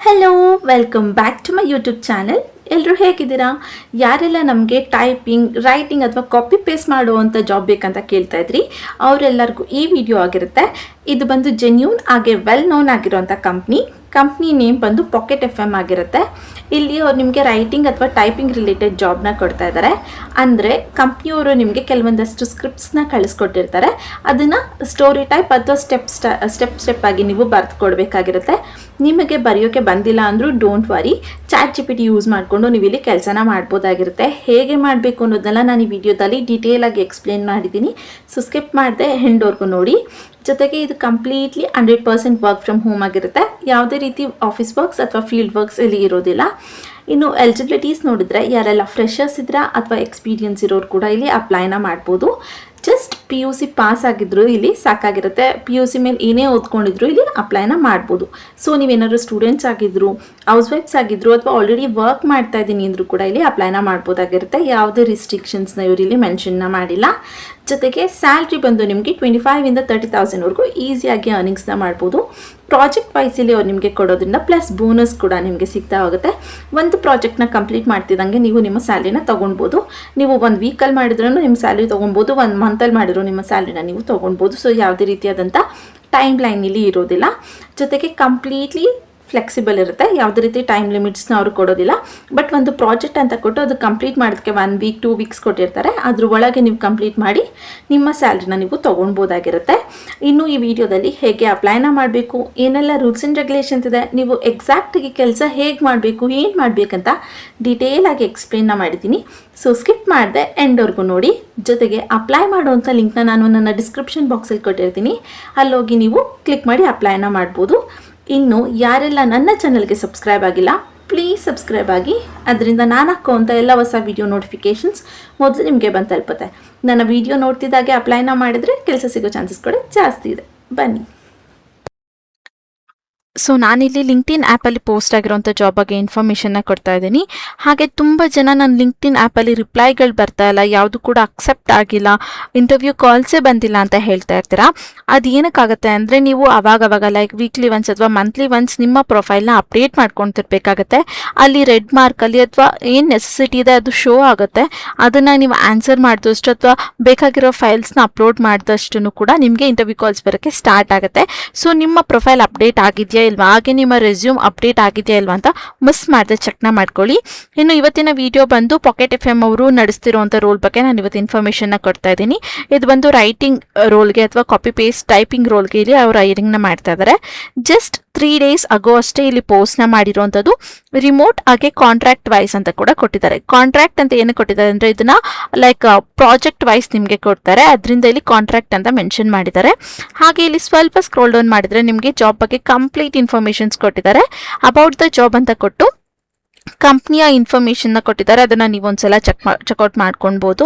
Hello, welcome back to my YouTube channel. ಎಲ್ಲರೂ ಹೇಗಿದ್ದೀರಾ? ಯಾರೆಲ್ಲ ನಮಗೆ ಟೈಪಿಂಗ್, ರೈಟಿಂಗ್ ಅಥವಾ ಕಾಪಿ ಪೇಸ್ಟ್ ಮಾಡುವಂಥ ಜಾಬ್ ಬೇಕಂತ ಕೇಳ್ತಾ ಇದ್ರಿ, ಅವರೆಲ್ಲರಿಗೂ ಈ ವಿಡಿಯೋ ಆಗಿರುತ್ತೆ. ಇದು ಬಂದು ಜೆನ್ಯೂನ್ ಹಾಗೆ ವೆಲ್ ನೋನ್ ಆಗಿರುವಂಥ ಕಂಪ್ನಿ ನೇಮ್ ಬಂದು ಪಾಕೆಟ್ FM ಆಗಿರುತ್ತೆ. ಇಲ್ಲಿ ಅವ್ರು ನಿಮಗೆ ರೈಟಿಂಗ್ ಅಥವಾ ಟೈಪಿಂಗ್ ರಿಲೇಟೆಡ್ ಜಾಬ್ನ ಕೊಡ್ತಾ ಇದ್ದಾರೆ. ಅಂದರೆ ಕಂಪ್ನಿಯವರು ನಿಮಗೆ ಕೆಲವೊಂದಷ್ಟು ಸ್ಕ್ರಿಪ್ಟ್ಸ್ನ ಕಳಿಸ್ಕೊಟ್ಟಿರ್ತಾರೆ. ಅದನ್ನು ಸ್ಟೋರಿ ಟೈಪ್ ಅಥವಾ ಸ್ಟೆಪ್ ಆಗಿ ನೀವು ಬರೆದು ಕೊಡಬೇಕಾಗಿರುತ್ತೆ. ನಿಮಗೆ ಬರೆಯೋಕ್ಕೆ ಬಂದಿಲ್ಲ ಅಂದರೂ ಡೋಂಟ್ ವರಿ, ChatGPT ಯೂಸ್ ಮಾಡಿಕೊಂಡು ನೀವು ಇಲ್ಲಿ ಕೆಲಸನ ಮಾಡ್ಬೋದಾಗಿರುತ್ತೆ. ಹೇಗೆ ಮಾಡಬೇಕು ಅನ್ನೋದನ್ನೆಲ್ಲ ನಾನು ಈ ವಿಡಿಯೋದಲ್ಲಿ ಡೀಟೇಲಾಗಿ ಎಕ್ಸ್ಪ್ಲೇನ್ ಮಾಡಿದ್ದೀನಿ. ಸೊ ಸ್ಕಿಪ್ ಮಾಡದೆ ಎಂಡ್ವರೆಗೂ ನೋಡಿ. ಜೊತೆಗೆ ಇದು ಕಂಪ್ಲೀಟ್ಲಿ 100% ವರ್ಕ್ ಫ್ರಮ್ ಹೋಮ್ ಆಗಿರುತ್ತೆ. ಯಾವುದೇ ರೀತಿ ಆಫೀಸ್ ವರ್ಕ್ಸ್ ಅಥವಾ ಫೀಲ್ಡ್ ವರ್ಕ್ಸ್ ಇಲ್ಲಿ ಇರೋದಿಲ್ಲ. ಇನ್ನು ಎಲಿಜಿಬಿಲಿಟೀಸ್ ನೋಡಿದ್ರೆ ಯಾರೆಲ್ಲ ಫ್ರೆಷರ್ಸ್ ಇದ್ರಾ ಅಥವಾ ಎಕ್ಸ್ಪೀರಿಯನ್ಸ್ ಇರೋರು ಕೂಡ ಇಲ್ಲಿ ಅಪ್ಲೈನ ಮಾಡ್ಬೋದು. ಜಸ್ಟ್ PUC ಪಾಸ್ ಆಗಿದ್ರು ಇಲ್ಲಿ ಸಾಕಾಗಿರುತ್ತೆ. PUC ಮೇಲೆ ಏನೇ ಓದ್ಕೊಂಡಿದ್ರು ಇಲ್ಲಿ ಅಪ್ಲೈನ ಮಾಡ್ಬೋದು. ಸೊ ನೀವೇನಾದ್ರು ಸ್ಟೂಡೆಂಟ್ಸ್ ಆಗಿದ್ರು, ಹೌಸ್ ವೈಫ್ಸ್ ಆಗಿದ್ರು ಅಥವಾ ಆಲ್ರೆಡಿ ವರ್ಕ್ ಮಾಡ್ತಾ ಇದ್ದೀನಿ ಅಂದರೂ ಕೂಡ ಇಲ್ಲಿ ಅಪ್ಲೈನ ಮಾಡ್ಬೋದಾಗಿರುತ್ತೆ. ಯಾವುದೇ ರಿಸ್ಟ್ರಿಕ್ಷನ್ಸ್ನ ಇವರು ಇಲ್ಲಿ ಮೆನ್ಷನ್ನ ಮಾಡಿಲ್ಲ. ಜೊತೆಗೆ ಸ್ಯಾಲ್ರಿ ಬಂದು ನಿಮಗೆ 25,000 to 30,000ವರೆಗೂ ಈಸಿಯಾಗಿ ಅರ್ನಿಂಗ್ಸ್ನ ಮಾಡ್ಬೋದು. ಪ್ರಾಜೆಕ್ಟ್ ವೈಸ್ ಇಲ್ಲಿ ಅವ್ರು ನಿಮಗೆ ಕೊಡೋದ್ರಿಂದ ಪ್ಲಸ್ ಬೋನಸ್ ಕೂಡ ನಿಮಗೆ ಸಿಗ್ತಾ ಹೋಗುತ್ತೆ. ಒಂದು ಪ್ರಾಜೆಕ್ಟ್ನ ಕಂಪ್ಲೀಟ್ ಮಾಡ್ತಿದ್ದಂಗೆ ನೀವು ನಿಮ್ಮ ಸ್ಯಾಲ್ರಿನ ತೊಗೊಳ್ಬೋದು. ನೀವು 1 ವೀಕಲ್ಲಿ ಮಾಡಿದ್ರೂ ನಿಮ್ಮ ಸ್ಯಾಲ್ರಿ ತೊಗೊಬೋದು, 1 ಮಂತಲ್ಲಿ ಮಾಡಿರೋ ನಿಮ್ಮ ಸ್ಯಾಲ್ರಿನ ನೀವು ತೊಗೊಳ್ಬೋದು. ಸೊ ಯಾವುದೇ ರೀತಿಯಾದಂಥ ಟೈಮ್ ಲೈನ್ ಇಲ್ಲಿ ಇರೋದಿಲ್ಲ. ಜೊತೆಗೆ ಕಂಪ್ಲೀಟ್ಲಿ ಫ್ಲೆಕ್ಸಿಬಲ್ ಇರುತ್ತೆ. ಯಾವುದೇ ರೀತಿ ಟೈಮ್ ಲಿಮಿಟ್ಸ್ನ ಅವರು ಕೊಡೋದಿಲ್ಲ. ಬಟ್ ಒಂದು ಪ್ರಾಜೆಕ್ಟ್ ಅಂತ ಕೊಟ್ಟು ಅದು ಕಂಪ್ಲೀಟ್ ಮಾಡೋದಕ್ಕೆ 1 ವೀಕ್ 2 ವೀಕ್ಸ್ ಕೊಟ್ಟಿರ್ತಾರೆ. ಅದ್ರ ಒಳಗೆ ನೀವು ಕಂಪ್ಲೀಟ್ ಮಾಡಿ ನಿಮ್ಮ ಸ್ಯಾಲ್ರಿನ ನೀವು ತೊಗೊಳ್ಬೋದಾಗಿರುತ್ತೆ. ಇನ್ನು ಈ ವಿಡಿಯೋದಲ್ಲಿ ಹೇಗೆ ಅಪ್ಲೈನ ಮಾಡಬೇಕು, ಏನೆಲ್ಲ ರೂಲ್ಸ್ ಆ್ಯಂಡ್ ರೆಗ್ಯುಲೇಷನ್ಸ್ ಇದೆ, ನೀವು ಎಕ್ಸಾಕ್ಟಾಗಿ ಕೆಲಸ ಹೇಗೆ ಮಾಡಬೇಕು, ಏನು ಮಾಡಬೇಕಂತ ಡೀಟೇಲಾಗಿ ಎಕ್ಸ್ಪ್ಲೇನ್ನ ಮಾಡಿದ್ದೀನಿ. ಸೊ ಸ್ಕಿಪ್ ಮಾಡಿದೆ ಎಂಡ್ವರೆಗೂ ನೋಡಿ. ಜೊತೆಗೆ ಅಪ್ಲೈ ಮಾಡುವಂಥ ಲಿಂಕ್ನ ನಾನು ನನ್ನ ಡಿಸ್ಕ್ರಿಪ್ಷನ್ ಬಾಕ್ಸಲ್ಲಿ ಕೊಟ್ಟಿರ್ತೀನಿ. ಅಲ್ಲೋಗಿ ನೀವು ಕ್ಲಿಕ್ ಮಾಡಿ ಅಪ್ಲೈನ ಮಾಡ್ಬೋದು. ಇನ್ನು ಯಾರೆಲ್ಲ ನನ್ನ ಚಾನಲ್ಗೆ ಸಬ್ಸ್ಕ್ರೈಬ್ ಆಗಿಲ್ಲ, ಪ್ಲೀಸ್ ಸಬ್ಸ್ಕ್ರೈಬ್ ಆಗಿ. ಅದರಿಂದ ನಾನು ಹಾಕುವಂಥ ಎಲ್ಲ ಹೊಸ ವಿಡಿಯೋ ನೋಟಿಫಿಕೇಷನ್ಸ್ ಮೊದಲು ನಿಮಗೆ ಬಂದು ತಲುಪುತ್ತೆ. ನನ್ನ ವಿಡಿಯೋ ನೋಡ್ತಿದ್ದಾಗೆ ಅಪ್ಲೈನ ಮಾಡಿದರೆ ಕೆಲಸ ಸಿಗೋ ಚಾನ್ಸಸ್ ಕೂಡ ಜಾಸ್ತಿ ಇದೆ. ಬನ್ನಿ. ಸೊ ನಾನಿಲ್ಲಿ ಲಿಂಕ್ಡ್ಇನ್ ಆ್ಯಪಲ್ಲಿ ಪೋಸ್ಟ್ ಆಗಿರೋಂಥ ಜಾಬ್ ಬಗ್ಗೆ ಇನ್ಫಾರ್ಮೇಷನ್ನ ಕೊಡ್ತಾ ಇದ್ದೀನಿ. ಹಾಗೆ ತುಂಬ ಜನ ನನ್ನ ಲಿಂಕ್ಡ್ಇನ್ ಆ್ಯಪಲ್ಲಿ ರಿಪ್ಲೈಗಳು ಬರ್ತಾ ಇಲ್ಲ, ಯಾವುದು ಕೂಡ ಅಕ್ಸೆಪ್ಟ್ ಆಗಿಲ್ಲ, ಇಂಟರ್ವ್ಯೂ ಕಾಲ್ಸೇ ಬಂದಿಲ್ಲ ಅಂತ ಹೇಳ್ತಾ ಇರ್ತೀರಾ. ಅದು ಏನಕ್ಕಾಗುತ್ತೆ ಅಂದರೆ ನೀವು ಅವಾಗವಾಗ ಲೈಕ್ ವೀಕ್ಲಿ ಒನ್ಸ್ ಅಥವಾ ಮಂತ್ಲಿ ಒನ್ಸ್ ನಿಮ್ಮ ಪ್ರೊಫೈಲ್ನ ಅಪ್ಡೇಟ್ ಮಾಡ್ಕೊತಿರ್ಬೇಕಾಗತ್ತೆ. ಅಲ್ಲಿ ರೆಡ್ ಮಾರ್ಕಲ್ಲಿ ಅಥವಾ ಏನು ನೆಸೆಸಿಟಿ ಇದೆ ಅದು ಶೋ ಆಗುತ್ತೆ. ಅದನ್ನು ನೀವು ಆನ್ಸರ್ ಮಾಡಿದಷ್ಟು ಅಥವಾ ಬೇಕಾಗಿರೋ ಫೈಲ್ಸ್ನ ಅಪ್ಲೋಡ್ ಮಾಡಿದಷ್ಟು ಕೂಡ ನಿಮಗೆ ಇಂಟರ್ವ್ಯೂ ಕಾಲ್ಸ್ ಬರೋಕ್ಕೆ ಸ್ಟಾರ್ಟ್ ಆಗುತ್ತೆ. ಸೊ ನಿಮ್ಮ ಪ್ರೊಫೈಲ್ ಅಪ್ಡೇಟ್ ಆಗಿದೆಯಾ ಇಲ್ವಾ, ಹಾಗೆ ನಿಮ್ಮ ರೆಸ್ಯೂಮ್ ಅಪ್ಡೇಟ್ ಆಗಿದೆಯಾ ಇಲ್ವಾ ಅಂತ ಮಿಸ್ ಮಾಡದೆ ಚೆಕ್ನ ಮಾಡ್ಕೊಳ್ಳಿ. ಇನ್ನು ಇವತ್ತಿನ ವಿಡಿಯೋ ಬಂದು ಪಾಕೆಟ್ FM ಅವರು ನಡೆಸ್ತಿರುವಂಥ ರೋಲ್ ಬಗ್ಗೆ ನಾನು ಇವತ್ತು ಇನ್ಫಾರ್ಮೇಷನ್ನ ಕೊಡ್ತಾ ಇದ್ದೀನಿ. ಇದು ಬಂದು ರೈಟಿಂಗ್ ರೋಲ್ಗೆ ಅಥವಾ ಕಾಪಿ ಪೇಸ್ಟ್ ಟೈಪಿಂಗ್ ರೋಲ್ಗೆ ಇಲ್ಲಿ ಅವರು ಹೈರಿಂಗ್ನ ಮಾಡ್ತಾ ಇದ್ದಾರೆ. ಜಸ್ಟ್ 3 days ಅಗೋ ಅಷ್ಟೇ ಇಲ್ಲಿ ಪೋಸ್ಟ್ನ ಮಾಡಿರುವಂಥದ್ದು. ರಿಮೋಟ್ ಹಾಗೆ ಕಾಂಟ್ರಾಕ್ಟ್ ವೈಸ್ ಅಂತ ಕೂಡ ಕೊಟ್ಟಿದ್ದಾರೆ. ಕಾಂಟ್ರಾಕ್ಟ್ ಅಂತ ಏನು ಕೊಟ್ಟಿದ್ದಾರೆ ಅಂದರೆ ಇದನ್ನ ಲೈಕ್ ಪ್ರಾಜೆಕ್ಟ್ ವೈಸ್ ನಿಮಗೆ ಕೊಡ್ತಾರೆ, ಅದರಿಂದ ಇಲ್ಲಿ ಕಾಂಟ್ರಾಕ್ಟ್ ಅಂತ ಮೆನ್ಷನ್ ಮಾಡಿದ್ದಾರೆ. ಹಾಗೆ ಇಲ್ಲಿ ಸ್ವಲ್ಪ ಸ್ಕ್ರೋಲ್ ಡೌನ್ ಮಾಡಿದರೆ ನಿಮಗೆ ಜಾಬ್ ಬಗ್ಗೆ ಕಂಪ್ಲೀಟ್ ಇನ್ಫಾರ್ಮೇಷನ್ಸ್ ಕೊಟ್ಟಿದ್ದಾರೆ. ಅಬೌಟ್ ದ ಜಾಬ್ ಅಂತ ಕೊಟ್ಟು ಕಂಪ್ನಿಯ ಇನ್ಫಾರ್ಮೇಷನ್ನ ಕೊಟ್ಟಿದ್ದಾರೆ. ಅದನ್ನು ನೀವು ಒಂದ್ಸಲ ಚೆಕ್ಔಟ್ ಮಾಡ್ಕೊಳ್ಬೋದು.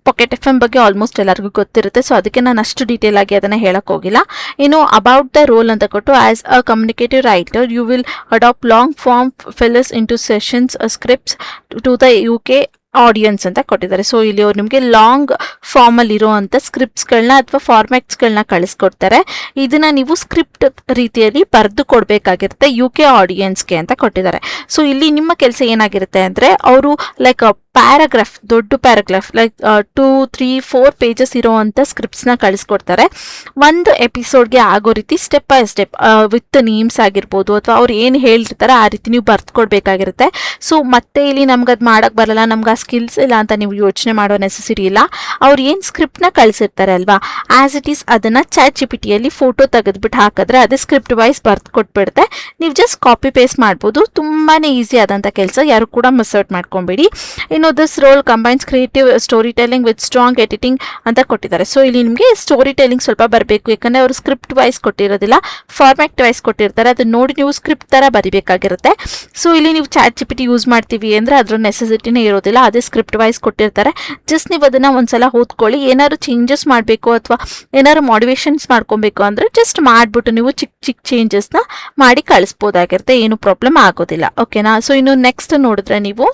ಪಾಕೆಟ್ FM ಬಗ್ಗೆ ಆಲ್ಮೋಸ್ಟ್ ಎಲ್ಲರಿಗೂ ಗೊತ್ತಿರುತ್ತೆ, ಸೊ ಅದಕ್ಕೆ ನಾನು ಅಷ್ಟು ಡೀಟೇಲ್ ಆಗಿ ಅದನ್ನು ಹೇಳಕ್ಕೆ ಹೋಗಿಲ್ಲ. ಇನ್ನು ಅಬೌಟ್ ದ ರೋಲ್ ಅಂತ ಕೊಟ್ಟು as a communicative writer you will adapt long form fillers into sessions scripts to the UK audience ಅಂತ ಕೊಟ್ಟಿದ್ದಾರೆ. ಸೊ ಇಲ್ಲಿ ಅವ್ರು ನಿಮಗೆ ಲಾಂಗ್ ಫಾರ್ಮಲ್ಲಿ ಇರುವಂಥ ಸ್ಕ್ರಿಪ್ಟ್ಸ್ಗಳನ್ನ ಅಥವಾ ಫಾರ್ಮ್ಯಾಟ್ಸ್ಗಳನ್ನ ಕಳಿಸ್ಕೊಡ್ತಾರೆ. ಇದನ್ನ ನೀವು ಸ್ಕ್ರಿಪ್ಟ್ ರೀತಿಯಲ್ಲಿ ಬರೆದು ಕೊಡಬೇಕಾಗಿರುತ್ತೆ UK ಆಡಿಯನ್ಸ್ಗೆ ಅಂತ ಕೊಟ್ಟಿದ್ದಾರೆ. ಸೊ ಇಲ್ಲಿ ನಿಮ್ಮ ಕೆಲಸ ಏನಾಗಿರುತ್ತೆ ಅಂದರೆ ಅವರು ಲೈಕ್ ಪ್ಯಾರಾಗ್ರಾಫ್, ದೊಡ್ಡ ಪ್ಯಾರಾಗ್ರಾಫ್ ಲೈಕ್ 2, 3, 4 ಪೇಜಸ್ ಇರೋವಂಥ ಸ್ಕ್ರಿಪ್ಟ್ಸ್ನ ಕಳಿಸ್ಕೊಡ್ತಾರೆ. ಒಂದು ಎಪಿಸೋಡ್ಗೆ ಆಗೋ ರೀತಿ step by step with names ಆಗಿರ್ಬೋದು ಅಥವಾ ಅವ್ರು ಏನು ಹೇಳಿರ್ತಾರೆ ಆ ರೀತಿ ನೀವು ಬರೆದು ಕೊಡಬೇಕಾಗಿರುತ್ತೆ. ಸೊ ಮತ್ತೆ ಇಲ್ಲಿ ನಮ್ಗೆ ಅದು ಮಾಡೋಕ್ಕೆ ಬರಲ್ಲ, ನಮ್ಗೆ ಆ ಸ್ಕಿಲ್ಸ್ ಇಲ್ಲ ಅಂತ ನೀವು ಯೋಚನೆ ಮಾಡೋ ನೆಸೆಸಿಟಿ ಇಲ್ಲ. ಅವ್ರು ಏನು ಸ್ಕ್ರಿಪ್ಟ್ನ ಕಳಿಸಿರ್ತಾರೆ ಅಲ್ವಾ, ಆ್ಯಸ್ ಇಟ್ ಈಸ್ ಅದನ್ನು ChatGPTಯಲ್ಲಿ ಫೋಟೋ ತೆಗೆದ್ಬಿಟ್ಟು ಹಾಕಿದ್ರೆ ಅದೇ ಸ್ಕ್ರಿಪ್ಟ್ ವೈಸ್ ಬರೆದು ಕೊಟ್ಬಿಡುತ್ತೆ. ನೀವು ಜಸ್ಟ್ ಕಾಪಿ ಪೇಸ್ಟ್ ಮಾಡ್ಬೋದು. ತುಂಬಾ ಈಸಿ ಆದಂಥ ಕೆಲಸ, ಯಾರು ಕೂಡ ಮಿಸ್ ಔಟ್ ಮಾಡ್ಕೊಬೇಡಿ. ಇನ್ನು this role combines creative story telling with strong editing ಅಂತ ಕೊಟ್ಟಿದ್ದಾರೆ. ಸೊ ಇಲ್ಲಿ ನಿಮಗೆ ಸ್ಟೋರಿ ಟೆಲ್ಲಿಂಗ್ ಸ್ವಲ್ಪ ಬರಬೇಕು, ಯಾಕಂದರೆ ಅವರು ಸ್ಕ್ರಿಪ್ಟ್ ವೈಸ್ ಕೊಟ್ಟಿರೋದಿಲ್ಲ, ಫಾರ್ಮ್ಯಾಟ್ ವೈಸ್ ಕೊಟ್ಟಿರ್ತಾರೆ. ಅದನ್ನ ನೋಡಿ ನೀವು ಸ್ಕ್ರಿಪ್ಟ್ ಥರ ಬರಿಬೇಕಾಗಿರುತ್ತೆ. ಸೊ ಇಲ್ಲಿ ನೀವು ChatGPT ಯೂಸ್ ಮಾಡ್ತೀವಿ ಅಂದರೆ ಅದರ ನೆಸೆಸಿಟಿನೇ ಇರೋದಿಲ್ಲ, ಅದೇ ಸ್ಕ್ರಿಪ್ಟ್ ವೈಸ್ ಕೊಟ್ಟಿರ್ತಾರೆ. ಜಸ್ಟ್ ನೀವು ಅದನ್ನು ಒಂದ್ಸಲ ಓದ್ಕೊಳ್ಳಿ. ಏನಾದ್ರು ಚೇಂಜಸ್ ಮಾಡಬೇಕು ಅಥವಾ ಏನಾದ್ರು ಮಾಡಿಫಿಕೇಷನ್ಸ್ ಮಾಡ್ಕೊಬೇಕು ಅಂದರೆ ಜಸ್ಟ್ ಮಾಡಿಬಿಟ್ಟು ನೀವು ಚಿಕ್ಕ ಚೇಂಜಸ್ನ ಮಾಡಿ ಕಳಿಸ್ಬೋದಾಗಿರುತ್ತೆ, ಏನು ಪ್ರಾಬ್ಲಮ್ ಆಗೋದಿಲ್ಲ. ಓಕೆನಾ? ಸೊ ಇನ್ನು ನೆಕ್ಸ್ಟ್ ನೋಡಿದ್ರೆ ನೀವು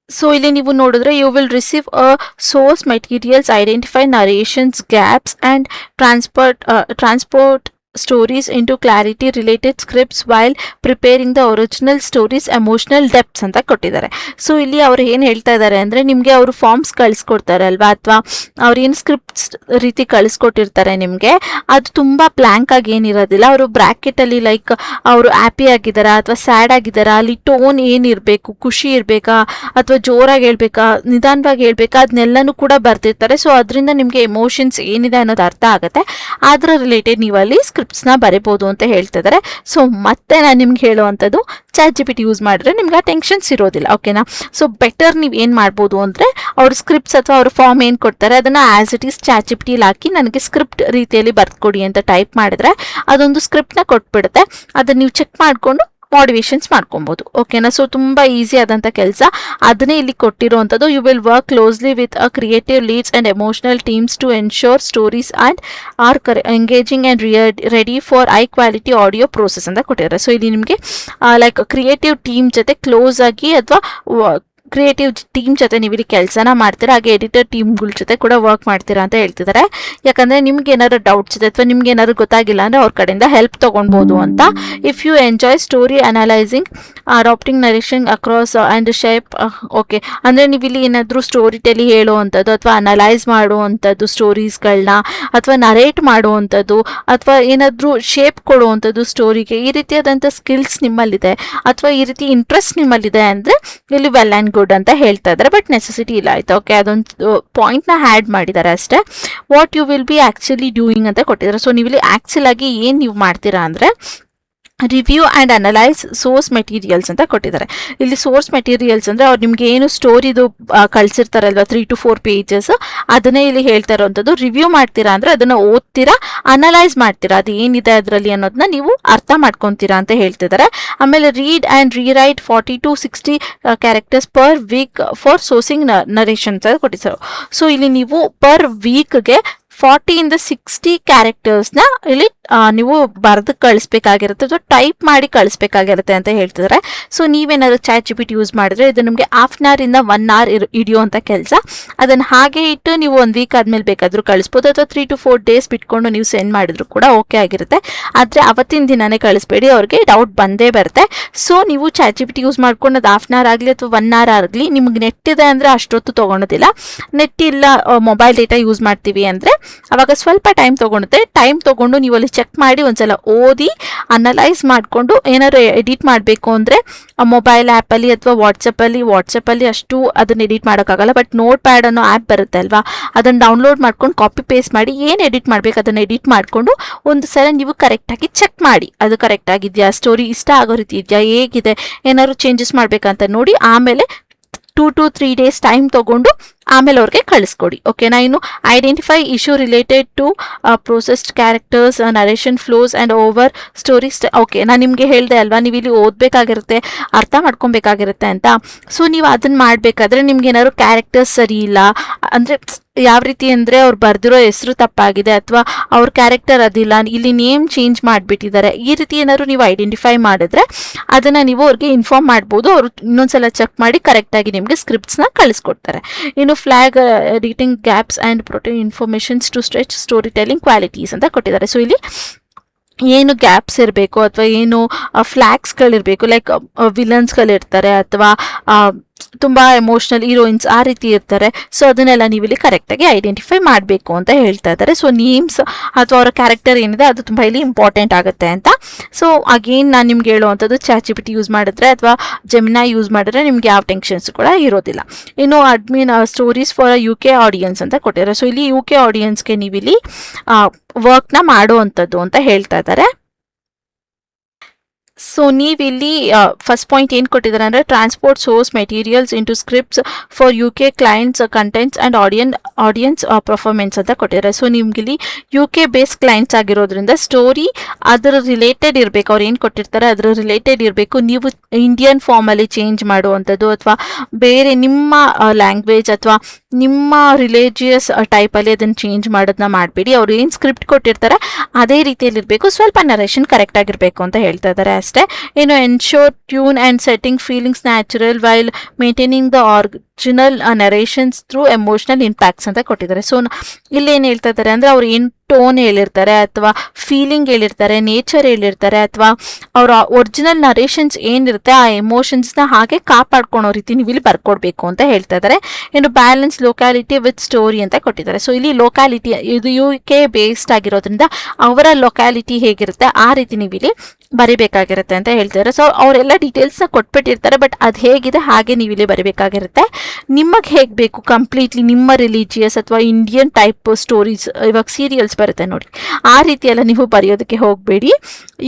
you will receive a source materials, identify narrations gaps and transport stories into clarity related scripts while preparing the original stories emotional depths ಅಂತ ಕೊಟ್ಟಿದ್ದಾರೆ. ಸೊ ಇಲ್ಲಿ ಅವ್ರು ಏನು ಹೇಳ್ತಾ ಇದ್ದಾರೆ ಅಂದರೆ, ನಿಮಗೆ ಅವರು ಫಾರ್ಮ್ಸ್ ಕಳಿಸ್ಕೊಡ್ತಾರೆ ಅಲ್ವಾ, ಅಥವಾ ಅವ್ರು ಏನು ಸ್ಕ್ರಿಪ್ಟ್ಸ್ ರೀತಿ ಕಳಿಸ್ಕೊಟ್ಟಿರ್ತಾರೆ ನಿಮಗೆ, ಅದು ತುಂಬ ಬ್ಲ್ಯಾಂಕ್ ಆಗಿ ಏನಿರೋದಿಲ್ಲ. ಅವರು ಬ್ರ್ಯಾಕೆಟಲ್ಲಿ ಲೈಕ್ ಅವರು ಹ್ಯಾಪಿ ಆಗಿದ್ದಾರಾ ಅಥವಾ ಸ್ಯಾಡ್ ಆಗಿದ್ದಾರಾ, ಅಲ್ಲಿ ಟೋನ್ ಏನಿರಬೇಕು, ಖುಷಿ ಇರಬೇಕಾ ಅಥವಾ ಜೋರಾಗಿ ಹೇಳ್ಬೇಕಾ, ನಿಧಾನವಾಗಿ ಹೇಳ್ಬೇಕಾ, ಅದನ್ನೆಲ್ಲನೂ ಕೂಡ ಬರ್ತಿರ್ತಾರೆ. ಸೊ ಅದರಿಂದ ನಿಮಗೆ ಎಮೋಷನ್ಸ್ ಏನಿದೆ ಅನ್ನೋದು ಅರ್ಥ ಆಗುತ್ತೆ. ಅದರ ರಿಲೇಟೆಡ್ ನೀವು ಅಲ್ಲಿ ಸ್ಕ್ರಿಪ್ಟ್ಸ್ನ ಬರಿಬೋದು ಅಂತ ಹೇಳ್ತಿದ್ದಾರೆ. ಸೊ ಮತ್ತೆ ನಾನು ನಿಮ್ಗೆ ಹೇಳುವಂಥದ್ದು, ChatGPT ಯೂಸ್ ಮಾಡಿದ್ರೆ ನಿಮ್ಗೆ ಆ ಟೆನ್ಷನ್ಸ್ ಇರೋದಿಲ್ಲ. ಓಕೆನಾ? ಸೊ ಬೆಟರ್ ನೀವು ಏನು ಮಾಡ್ಬೋದು ಅಂದರೆ, ಅವ್ರ ಸ್ಕ್ರಿಪ್ಟ್ಸ್ ಅಥವಾ ಅವ್ರ ಫಾರ್ಮ್ ಏನು ಕೊಡ್ತಾರೆ ಅದನ್ನು ಆ್ಯಸ್ ಇಟ್ ಈಸ್ ChatGPT ಹಾಕಿ ನನಗೆ ಸ್ಕ್ರಿಪ್ಟ್ ರೀತಿಯಲ್ಲಿ ಬರ್ಕೊಡಿ ಅಂತ ಟೈಪ್ ಮಾಡಿದ್ರೆ ಅದೊಂದು ಸ್ಕ್ರಿಪ್ಟ್ನ ಕೊಟ್ಬಿಡುತ್ತೆ. ಅದನ್ನು ನೀವು ಚೆಕ್ ಮಾಡಿಕೊಂಡು ಮಾಡಿಫಿಕೇಷನ್ಸ್ ಮಾಡ್ಕೊಬೋದು. ಓಕೆನಾ? ಸೊ ತುಂಬ ಈಸಿ ಆದಂಥ ಕೆಲಸ ಅದನ್ನೇ ಇಲ್ಲಿ ಕೊಟ್ಟಿರುವಂಥದ್ದು. You will work closely with a creative leads and emotional teams to ensure stories and are engaging and ready for high quality audio process ಅಂತ ಕೊಟ್ಟಿದ್ದಾರೆ. ಸೊ ಇಲ್ಲಿ ನಿಮಗೆ ಲೈಕ್ ಕ್ರಿಯೇಟಿವ್ ಟೀಮ್ ಜೊತೆ ಕ್ಲೋಸ್ ಆಗಿ ಅಥವಾ ಕ್ರಿಯೇಟಿವ್ ಟೀಮ್ ಜೊತೆ ನೀವು ಇಲ್ಲಿ ಕೆಲಸನ ಮಾಡ್ತೀರಾ, ಹಾಗೆ ಎಡಿಟರ್ ಟೀಮ್ಗಳ ಜೊತೆ ಕೂಡ ವರ್ಕ್ ಮಾಡ್ತೀರಾ ಅಂತ ಹೇಳ್ತಿದ್ದಾರೆ. ಯಾಕಂದರೆ ನಿಮ್ಗೆ ಏನಾದ್ರು ಡೌಟ್ಸ್ ಇದೆ ಅಥವಾ ನಿಮ್ಗೆ ಏನಾದ್ರು ಗೊತ್ತಾಗಿಲ್ಲ ಅಂದರೆ ಅವ್ರ ಕಡೆಯಿಂದ ಹೆಲ್ಪ್ ತೊಗೊಳ್ಬೋದು ಅಂತ. If you enjoy story analysing adapting narration across and shape, okay ಅಂದರೆ ನೀವು ಇಲ್ಲಿ ಏನಾದರೂ ಸ್ಟೋರಿ ಟೆಲಿ ಹೇಳುವಂಥದ್ದು ಅಥವಾ ಅನಲೈಸ್ ಮಾಡುವಂಥದ್ದು ಸ್ಟೋರೀಸ್ಗಳನ್ನ, ಅಥವಾ ನರೇಟ್ ಮಾಡುವಂಥದ್ದು, ಅಥವಾ ಏನಾದರೂ ಶೇಪ್ ಕೊಡುವಂಥದ್ದು ಸ್ಟೋರಿಗೆ, ಈ ರೀತಿಯಾದಂಥ ಸ್ಕಿಲ್ಸ್ ನಿಮ್ಮಲ್ಲಿದೆ ಅಥವಾ ಈ ರೀತಿ ಇಂಟ್ರೆಸ್ಟ್ ನಿಮ್ಮಲ್ಲಿದೆ ಅಂದರೆ ಇಲ್ಲಿ ವೆಲ್ ಆ್ಯಂಡ್ ಗುಡ್ ಅಂತ ಹೇಳ್ತಾ ಇದ್ದಾರೆ. ಬಟ್ ನೆಸೆಸಿಟಿ ಇಲ್ಲ, ಆಯ್ತಾ? ಓಕೆ, ಅದೊಂದು ಪಾಯಿಂಟ್ನ ಆ್ಯಡ್ ಮಾಡಿದ್ದಾರೆ ಅಷ್ಟೇ. What you will be actually doing ಅಂತ ಕೊಟ್ಟಿದ್ದಾರೆ. ಸೊ ನೀವು ಇಲ್ಲಿ ಆ್ಯಕ್ಚುಲ್ ಆಗಿ ಏನು ನೀವು ಮಾಡ್ತೀರಾ ಅಂದರೆ, review and analyse source materials ಅಂತ ಕೊಟ್ಟಿದ್ದಾರೆ. ಇಲ್ಲಿ ಸೋರ್ಸ್ ಮೆಟೀರಿಯಲ್ಸ್ ಅಂದರೆ ಅವ್ರು ನಿಮ್ಗೆ ಏನು ಸ್ಟೋರಿದು ಕಳಿಸಿರ್ತಾರಲ್ವ 3 to 4 pages, ಅದನ್ನೇ ಇಲ್ಲಿ ಹೇಳ್ತಾ ಇರೋವಂಥದ್ದು. ರಿವ್ಯೂ ಮಾಡ್ತೀರಾ ಅಂದರೆ ಅದನ್ನು ಓದ್ತೀರಾ, ಅನಲೈಸ್ ಮಾಡ್ತೀರಾ, ಅದು ಏನಿದೆ ಅದರಲ್ಲಿ ಅನ್ನೋದನ್ನ ನೀವು ಅರ್ಥ ಮಾಡ್ಕೊತೀರಾ ಅಂತ ಹೇಳ್ತಿದ್ದಾರೆ. ಆಮೇಲೆ read and rewrite 40 to 60 characters per week for sourcing narrations ಅಂತ ಕೊಟ್ಟಿದ್ದಾರೆ. ಸೊ ಇಲ್ಲಿ ನೀವು ಪರ್ ವೀಕ್ಗೆ 40 ಇಂದ 60 ಕ್ಯಾರೆಕ್ಟರ್ಸ್ನ ಇಲ್ಲಿ ನೀವು ಬರೆದು ಕಳಿಸ್ಬೇಕಾಗಿರುತ್ತೆ ಅಥವಾ ಟೈಪ್ ಮಾಡಿ ಕಳಿಸ್ಬೇಕಾಗಿರುತ್ತೆ ಅಂತ ಹೇಳ್ತಿದ್ದಾರೆ. ಸೊ ನೀವೇನಾದ್ರು ChatGPT ಯೂಸ್ ಮಾಡಿದ್ರೆ ಇದು ನಿಮಗೆ 1/2 hour ಇಂದ 1 hour ಹಿಡಿಯುವಂಥ ಕೆಲಸ. ಅದನ್ನು ಹಾಗೆ ಇಟ್ಟು ನೀವು 1 week ಆದಮೇಲೆ ಬೇಕಾದರೂ ಕಳಿಸ್ಬೋದು, ಅಥವಾ 3 to 4 days ಬಿಟ್ಕೊಂಡು ನೀವು ಸೆಂಡ್ ಮಾಡಿದ್ರು ಕೂಡ ಓಕೆ ಆಗಿರುತ್ತೆ. ಆದರೆ ಅವತ್ತಿನ ದಿನನೇ ಕಳಿಸ್ಬೇಡಿ, ಅವ್ರಿಗೆ ಡೌಟ್ ಬಂದೇ ಬರುತ್ತೆ. ಸೊ ನೀವು ChatGPT ಯೂಸ್ ಮಾಡ್ಕೊಂಡು ಅದು 1/2 hour ಆಗಲಿ ಅಥವಾ 1 hour ಆಗಲಿ, ನಿಮ್ಗೆ ನೆಟ್ ಇದೆ ಅಂದರೆ ಅಷ್ಟೊತ್ತು ತೊಗೊಳೋದಿಲ್ಲ. ನೆಟ್ ಇಲ್ಲ, ಮೊಬೈಲ್ ಡೇಟಾ ಯೂಸ್ ಮಾಡ್ತೀವಿ ಅಂದರೆ ಅವಾಗ ಸ್ವಲ್ಪ ಟೈಮ್ ತೊಗೊಳುತ್ತೆ. ಟೈಮ್ ತೊಗೊಂಡು ನೀವು ಅಲ್ಲಿ ಚೆಕ್ ಮಾಡಿ ಒಂದ್ಸಲ ಓದಿ ಅನಲೈಸ್ ಮಾಡಿಕೊಂಡು ಏನಾದ್ರು ಎಡಿಟ್ ಮಾಡಬೇಕು ಅಂದರೆ ಮೊಬೈಲ್ ಆ್ಯಪಲ್ಲಿ ಅಥವಾ ವಾಟ್ಸಪ್ಪಲ್ಲಿ ಅಷ್ಟು ಅದನ್ನು ಎಡಿಟ್ ಮಾಡೋಕ್ಕಾಗಲ್ಲ. ಬಟ್ ನೋಟ್ ಪ್ಯಾಡ್ ಅನ್ನೋ ಆ್ಯಪ್ ಬರುತ್ತೆ ಅಲ್ವಾ, ಅದನ್ನು ಡೌನ್ಲೋಡ್ ಮಾಡ್ಕೊಂಡು ಕಾಪಿ ಪೇಸ್ಟ್ ಮಾಡಿ ಏನು ಎಡಿಟ್ ಮಾಡಬೇಕು ಅದನ್ನು ಎಡಿಟ್ ಮಾಡಿಕೊಂಡು ಒಂದು ಸಲ ನೀವು ಕರೆಕ್ಟಾಗಿ ಚೆಕ್ ಮಾಡಿ, ಅದು ಕರೆಕ್ಟಾಗಿದೆಯಾ, ಸ್ಟೋರಿ ಇಷ್ಟ ಆಗೋ ರೀತಿ ಇದೆಯಾ, ಹೇಗಿದೆ, ಏನಾದ್ರು ಚೇಂಜಸ್ ಮಾಡಬೇಕಂತ ನೋಡಿ ಆಮೇಲೆ 2 to 3 days ಟೈಮ್ ತೊಗೊಂಡು ಆಮೇಲೆ ಅವ್ರಿಗೆ ಕಳಿಸ್ಕೊಡಿ. ಓಕೆನಾ? ಇನ್ನು identify issue related to processed characters, narration flows and over stories. Okay, ನಾನು ನಿಮಗೆ ಹೇಳಿದೆ ಅಲ್ವಾ, ನೀವು ಇಲ್ಲಿ ಓದಬೇಕಾಗಿರುತ್ತೆ, ಅರ್ಥ ಮಾಡ್ಕೊಬೇಕಾಗಿರುತ್ತೆ ಅಂತ. ಸೊ ನೀವು ಅದನ್ನು ಮಾಡಬೇಕಾದ್ರೆ ನಿಮ್ಗೆ ಏನಾದ್ರು ಕ್ಯಾರೆಕ್ಟರ್ಸ್ ಸರಿ ಇಲ್ಲ ಅಂದರೆ, ಯಾವ ರೀತಿ ಅಂದರೆ ಅವ್ರು ಬರೆದಿರೋ ಹೆಸರು ತಪ್ಪಾಗಿದೆ ಅಥವಾ ಅವ್ರ ಕ್ಯಾರೆಕ್ಟರ್ ಅದಿಲ್ಲ, ಇಲ್ಲಿ ನೇಮ್ ಚೇಂಜ್ ಮಾಡಿಬಿಟ್ಟಿದ್ದಾರೆ, ಈ ರೀತಿ ಏನಾದ್ರು ನೀವು ಐಡೆಂಟಿಫೈ ಮಾಡಿದ್ರೆ ಅದನ್ನು ನೀವು ಅವ್ರಿಗೆ ಇನ್ಫಾರ್ಮ್ ಮಾಡ್ಬೋದು. ಅವರು ಇನ್ನೊಂದ್ಸಲ ಚೆಕ್ ಮಾಡಿ ಕರೆಕ್ಟಾಗಿ ನಿಮಗೆ ಸ್ಕ್ರಿಪ್ಟ್ಸ್ನ ಕಳಿಸ್ಕೊಡ್ತಾರೆ. ಇನ್ನು flag editing gaps and protect informations to stretch story telling qualities ಅಂತ ಕೊಟ್ಟಿದ್ದಾರೆ. ಸೊ ಇಲ್ಲಿ ಏನು ಗ್ಯಾಪ್ಸ್ ಇರಬೇಕು ಅಥವಾ ಏನು ಫ್ಲ್ಯಾಗ್ಸ್ಗಳಿರಬೇಕು, ಲೈಕ್ ವಿಲನ್ಸ್ಗಳಿರ್ತಾರೆ ಅಥವಾ ತುಂಬ ಎಮೋಷ್ನಲ್ ಹೀರೋಯಿನ್ಸ್ ಆ ರೀತಿ ಇರ್ತಾರೆ. ಸೊ ಅದನ್ನೆಲ್ಲ ನೀವು ಇಲ್ಲಿ ಕರೆಕ್ಟಾಗಿ ಐಡೆಂಟಿಫೈ ಮಾಡಬೇಕು ಅಂತ ಹೇಳ್ತಾ ಇದ್ದಾರೆ. ಸೊ ನೇಮ್ಸ್ ಅಥವಾ ಅವರ ಕ್ಯಾರೆಕ್ಟರ್ ಏನಿದೆ ಅದು ತುಂಬ ಇಲ್ಲಿ ಇಂಪಾರ್ಟೆಂಟ್ ಆಗುತ್ತೆ ಅಂತ. ಸೊ ಅಗೇನ್ ನಾನು ನಿಮ್ಗೆ ಹೇಳುವಂಥದ್ದು, ChatGPT ಯೂಸ್ ಮಾಡಿದ್ರೆ ಅಥವಾ ಜೆಮಿನೈ ಯೂಸ್ ಮಾಡಿದ್ರೆ ನಿಮ್ಗೆ ಯಾವ ಟೆನ್ಷನ್ಸ್ ಕೂಡ ಇರೋದಿಲ್ಲ. ಇನ್ನು admin stories for UK audience ಅಂತ ಕೊಟ್ಟಿದ್ದಾರೆ. ಸೊ ಇಲ್ಲಿ UK ಆಡಿಯನ್ಸ್ಗೆ ನೀವು ಇಲ್ಲಿ ವರ್ಕ್ನ ಮಾಡುವಂಥದ್ದು ಅಂತ ಹೇಳ್ತಾ ಇದ್ದಾರೆ. ಸೊ ನೀವಿಲ್ಲಿ ಫಸ್ಟ್ ಪಾಯಿಂಟ್ ಏನು ಕೊಟ್ಟಿದ್ದಾರೆ ಅಂದರೆ, transport source materials into scripts for UK clients contents and audience performance ಅಂತ ಕೊಟ್ಟಿದ್ದಾರೆ. ಸೊ ನಿಮ್ಗೆ ಇಲ್ಲಿ UK ಬೇಸ್ ಕ್ಲೈಂಟ್ಸ್ ಆಗಿರೋದ್ರಿಂದ ಸ್ಟೋರಿ ಅದರ ರಿಲೇಟೆಡ್ ಇರಬೇಕು, ಅವ್ರು ಏನು ಕೊಟ್ಟಿರ್ತಾರೆ ಅದರ ರಿಲೇಟೆಡ್ ಇರಬೇಕು. ನೀವು ಇಂಡಿಯನ್ ಫಾರ್ಮಲ್ಲಿ ಚೇಂಜ್ ಮಾಡುವಂಥದ್ದು ಅಥವಾ ಬೇರೆ ನಿಮ್ಮ ಲ್ಯಾಂಗ್ವೇಜ್ ಅಥವಾ ನಿಮ್ಮ ರಿಲಿಜಿಯಸ್ ಟೈಪಲ್ಲಿ ಅದನ್ನು ಚೇಂಜ್ ಮಾಡೋದನ್ನ ಮಾಡಬೇಡಿ. ಅವ್ರು ಏನು ಸ್ಕ್ರಿಪ್ಟ್ ಕೊಟ್ಟಿರ್ತಾರೆ ಅದೇ ರೀತಿಯಲ್ಲಿ ಇರಬೇಕು, ಸ್ವಲ್ಪ ನರೇಷನ್ ಕರೆಕ್ಟ್ ಆಗಿರಬೇಕು ಅಂತ ಹೇಳ್ತಾ ಇದ್ದಾರೆ ಅಷ್ಟೇ. ಏನು ensure tune and setting feelings natural while maintaining the original narrations through emotional impacts ಅಂತ ಕೊಟ್ಟಿದ್ದಾರೆ. ಸೊ ಇಲ್ಲಿ ಏನು ಹೇಳ್ತಾ ಇದ್ದಾರೆ ಅಂದರೆ, ಅವ್ರು ಏನು ಟೋನ್ ಹೇಳಿರ್ತಾರೆ ಅಥವಾ ಫೀಲಿಂಗ್ ಹೇಳಿರ್ತಾರೆ, ನೇಚರ್ ಹೇಳಿರ್ತಾರೆ, ಅಥವಾ ಅವರ ಒರಿಜಿನಲ್ ನರೇಷನ್ಸ್ ಏನಿರುತ್ತೆ ಆ ಎಮೋಷನ್ಸ್ನ ಹಾಗೆ ಕಾಪಾಡ್ಕೊಳೋ ರೀತಿ ನೀವು ಇಲ್ಲಿ ಬರ್ಕೊಡ್ಬೇಕು ಅಂತ ಹೇಳ್ತಾ ಇದ್ದಾರೆ. ಇನ್ನು ಬ್ಯಾಲೆನ್ಸ್ ಲೊಕ್ಯಾಲಿಟಿ ವಿತ್ ಸ್ಟೋರಿ ಅಂತ ಕೊಟ್ಟಿದ್ದಾರೆ. ಸೊ ಇಲ್ಲಿ ಲೊಕ್ಯಾಲಿಟಿ ಇದು UK ಬೇಸ್ಡ್ ಆಗಿರೋದ್ರಿಂದ ಅವರ ಲೊಕ್ಯಾಲಿಟಿ ಹೇಗಿರುತ್ತೆ ಆ ರೀತಿ ನೀವು ಇಲ್ಲಿ ಬರಿಬೇಕಾಗಿರುತ್ತೆ ಅಂತ ಹೇಳ್ತಾರೆ. ಸೊ ಅವರೆಲ್ಲ ಡೀಟೇಲ್ಸ್ನ ಕೊಟ್ಬಿಟ್ಟಿರ್ತಾರೆ, ಬಟ್ ಅದು ಹೇಗಿದೆ ಹಾಗೆ ನೀವು ಇಲ್ಲಿ ಬರಿಬೇಕಾಗಿರುತ್ತೆ. ನಿಮಗೆ ಹೇಗೆ ಬೇಕು ಕಂಪ್ಲೀಟ್ಲಿ ನಿಮ್ಮ ರಿಲಿಜಿಯಸ್ ಅಥವಾ ಇಂಡಿಯನ್ ಟೈಪ್ ಸ್ಟೋರೀಸ್, ಇವಾಗ ಸೀರಿಯಲ್ಸ್ ಬರುತ್ತೆ ನೋಡಿ, ಆ ರೀತಿ ಎಲ್ಲ ನೀವು ಬರೆಯೋದಕ್ಕೆ ಹೋಗಬೇಡಿ.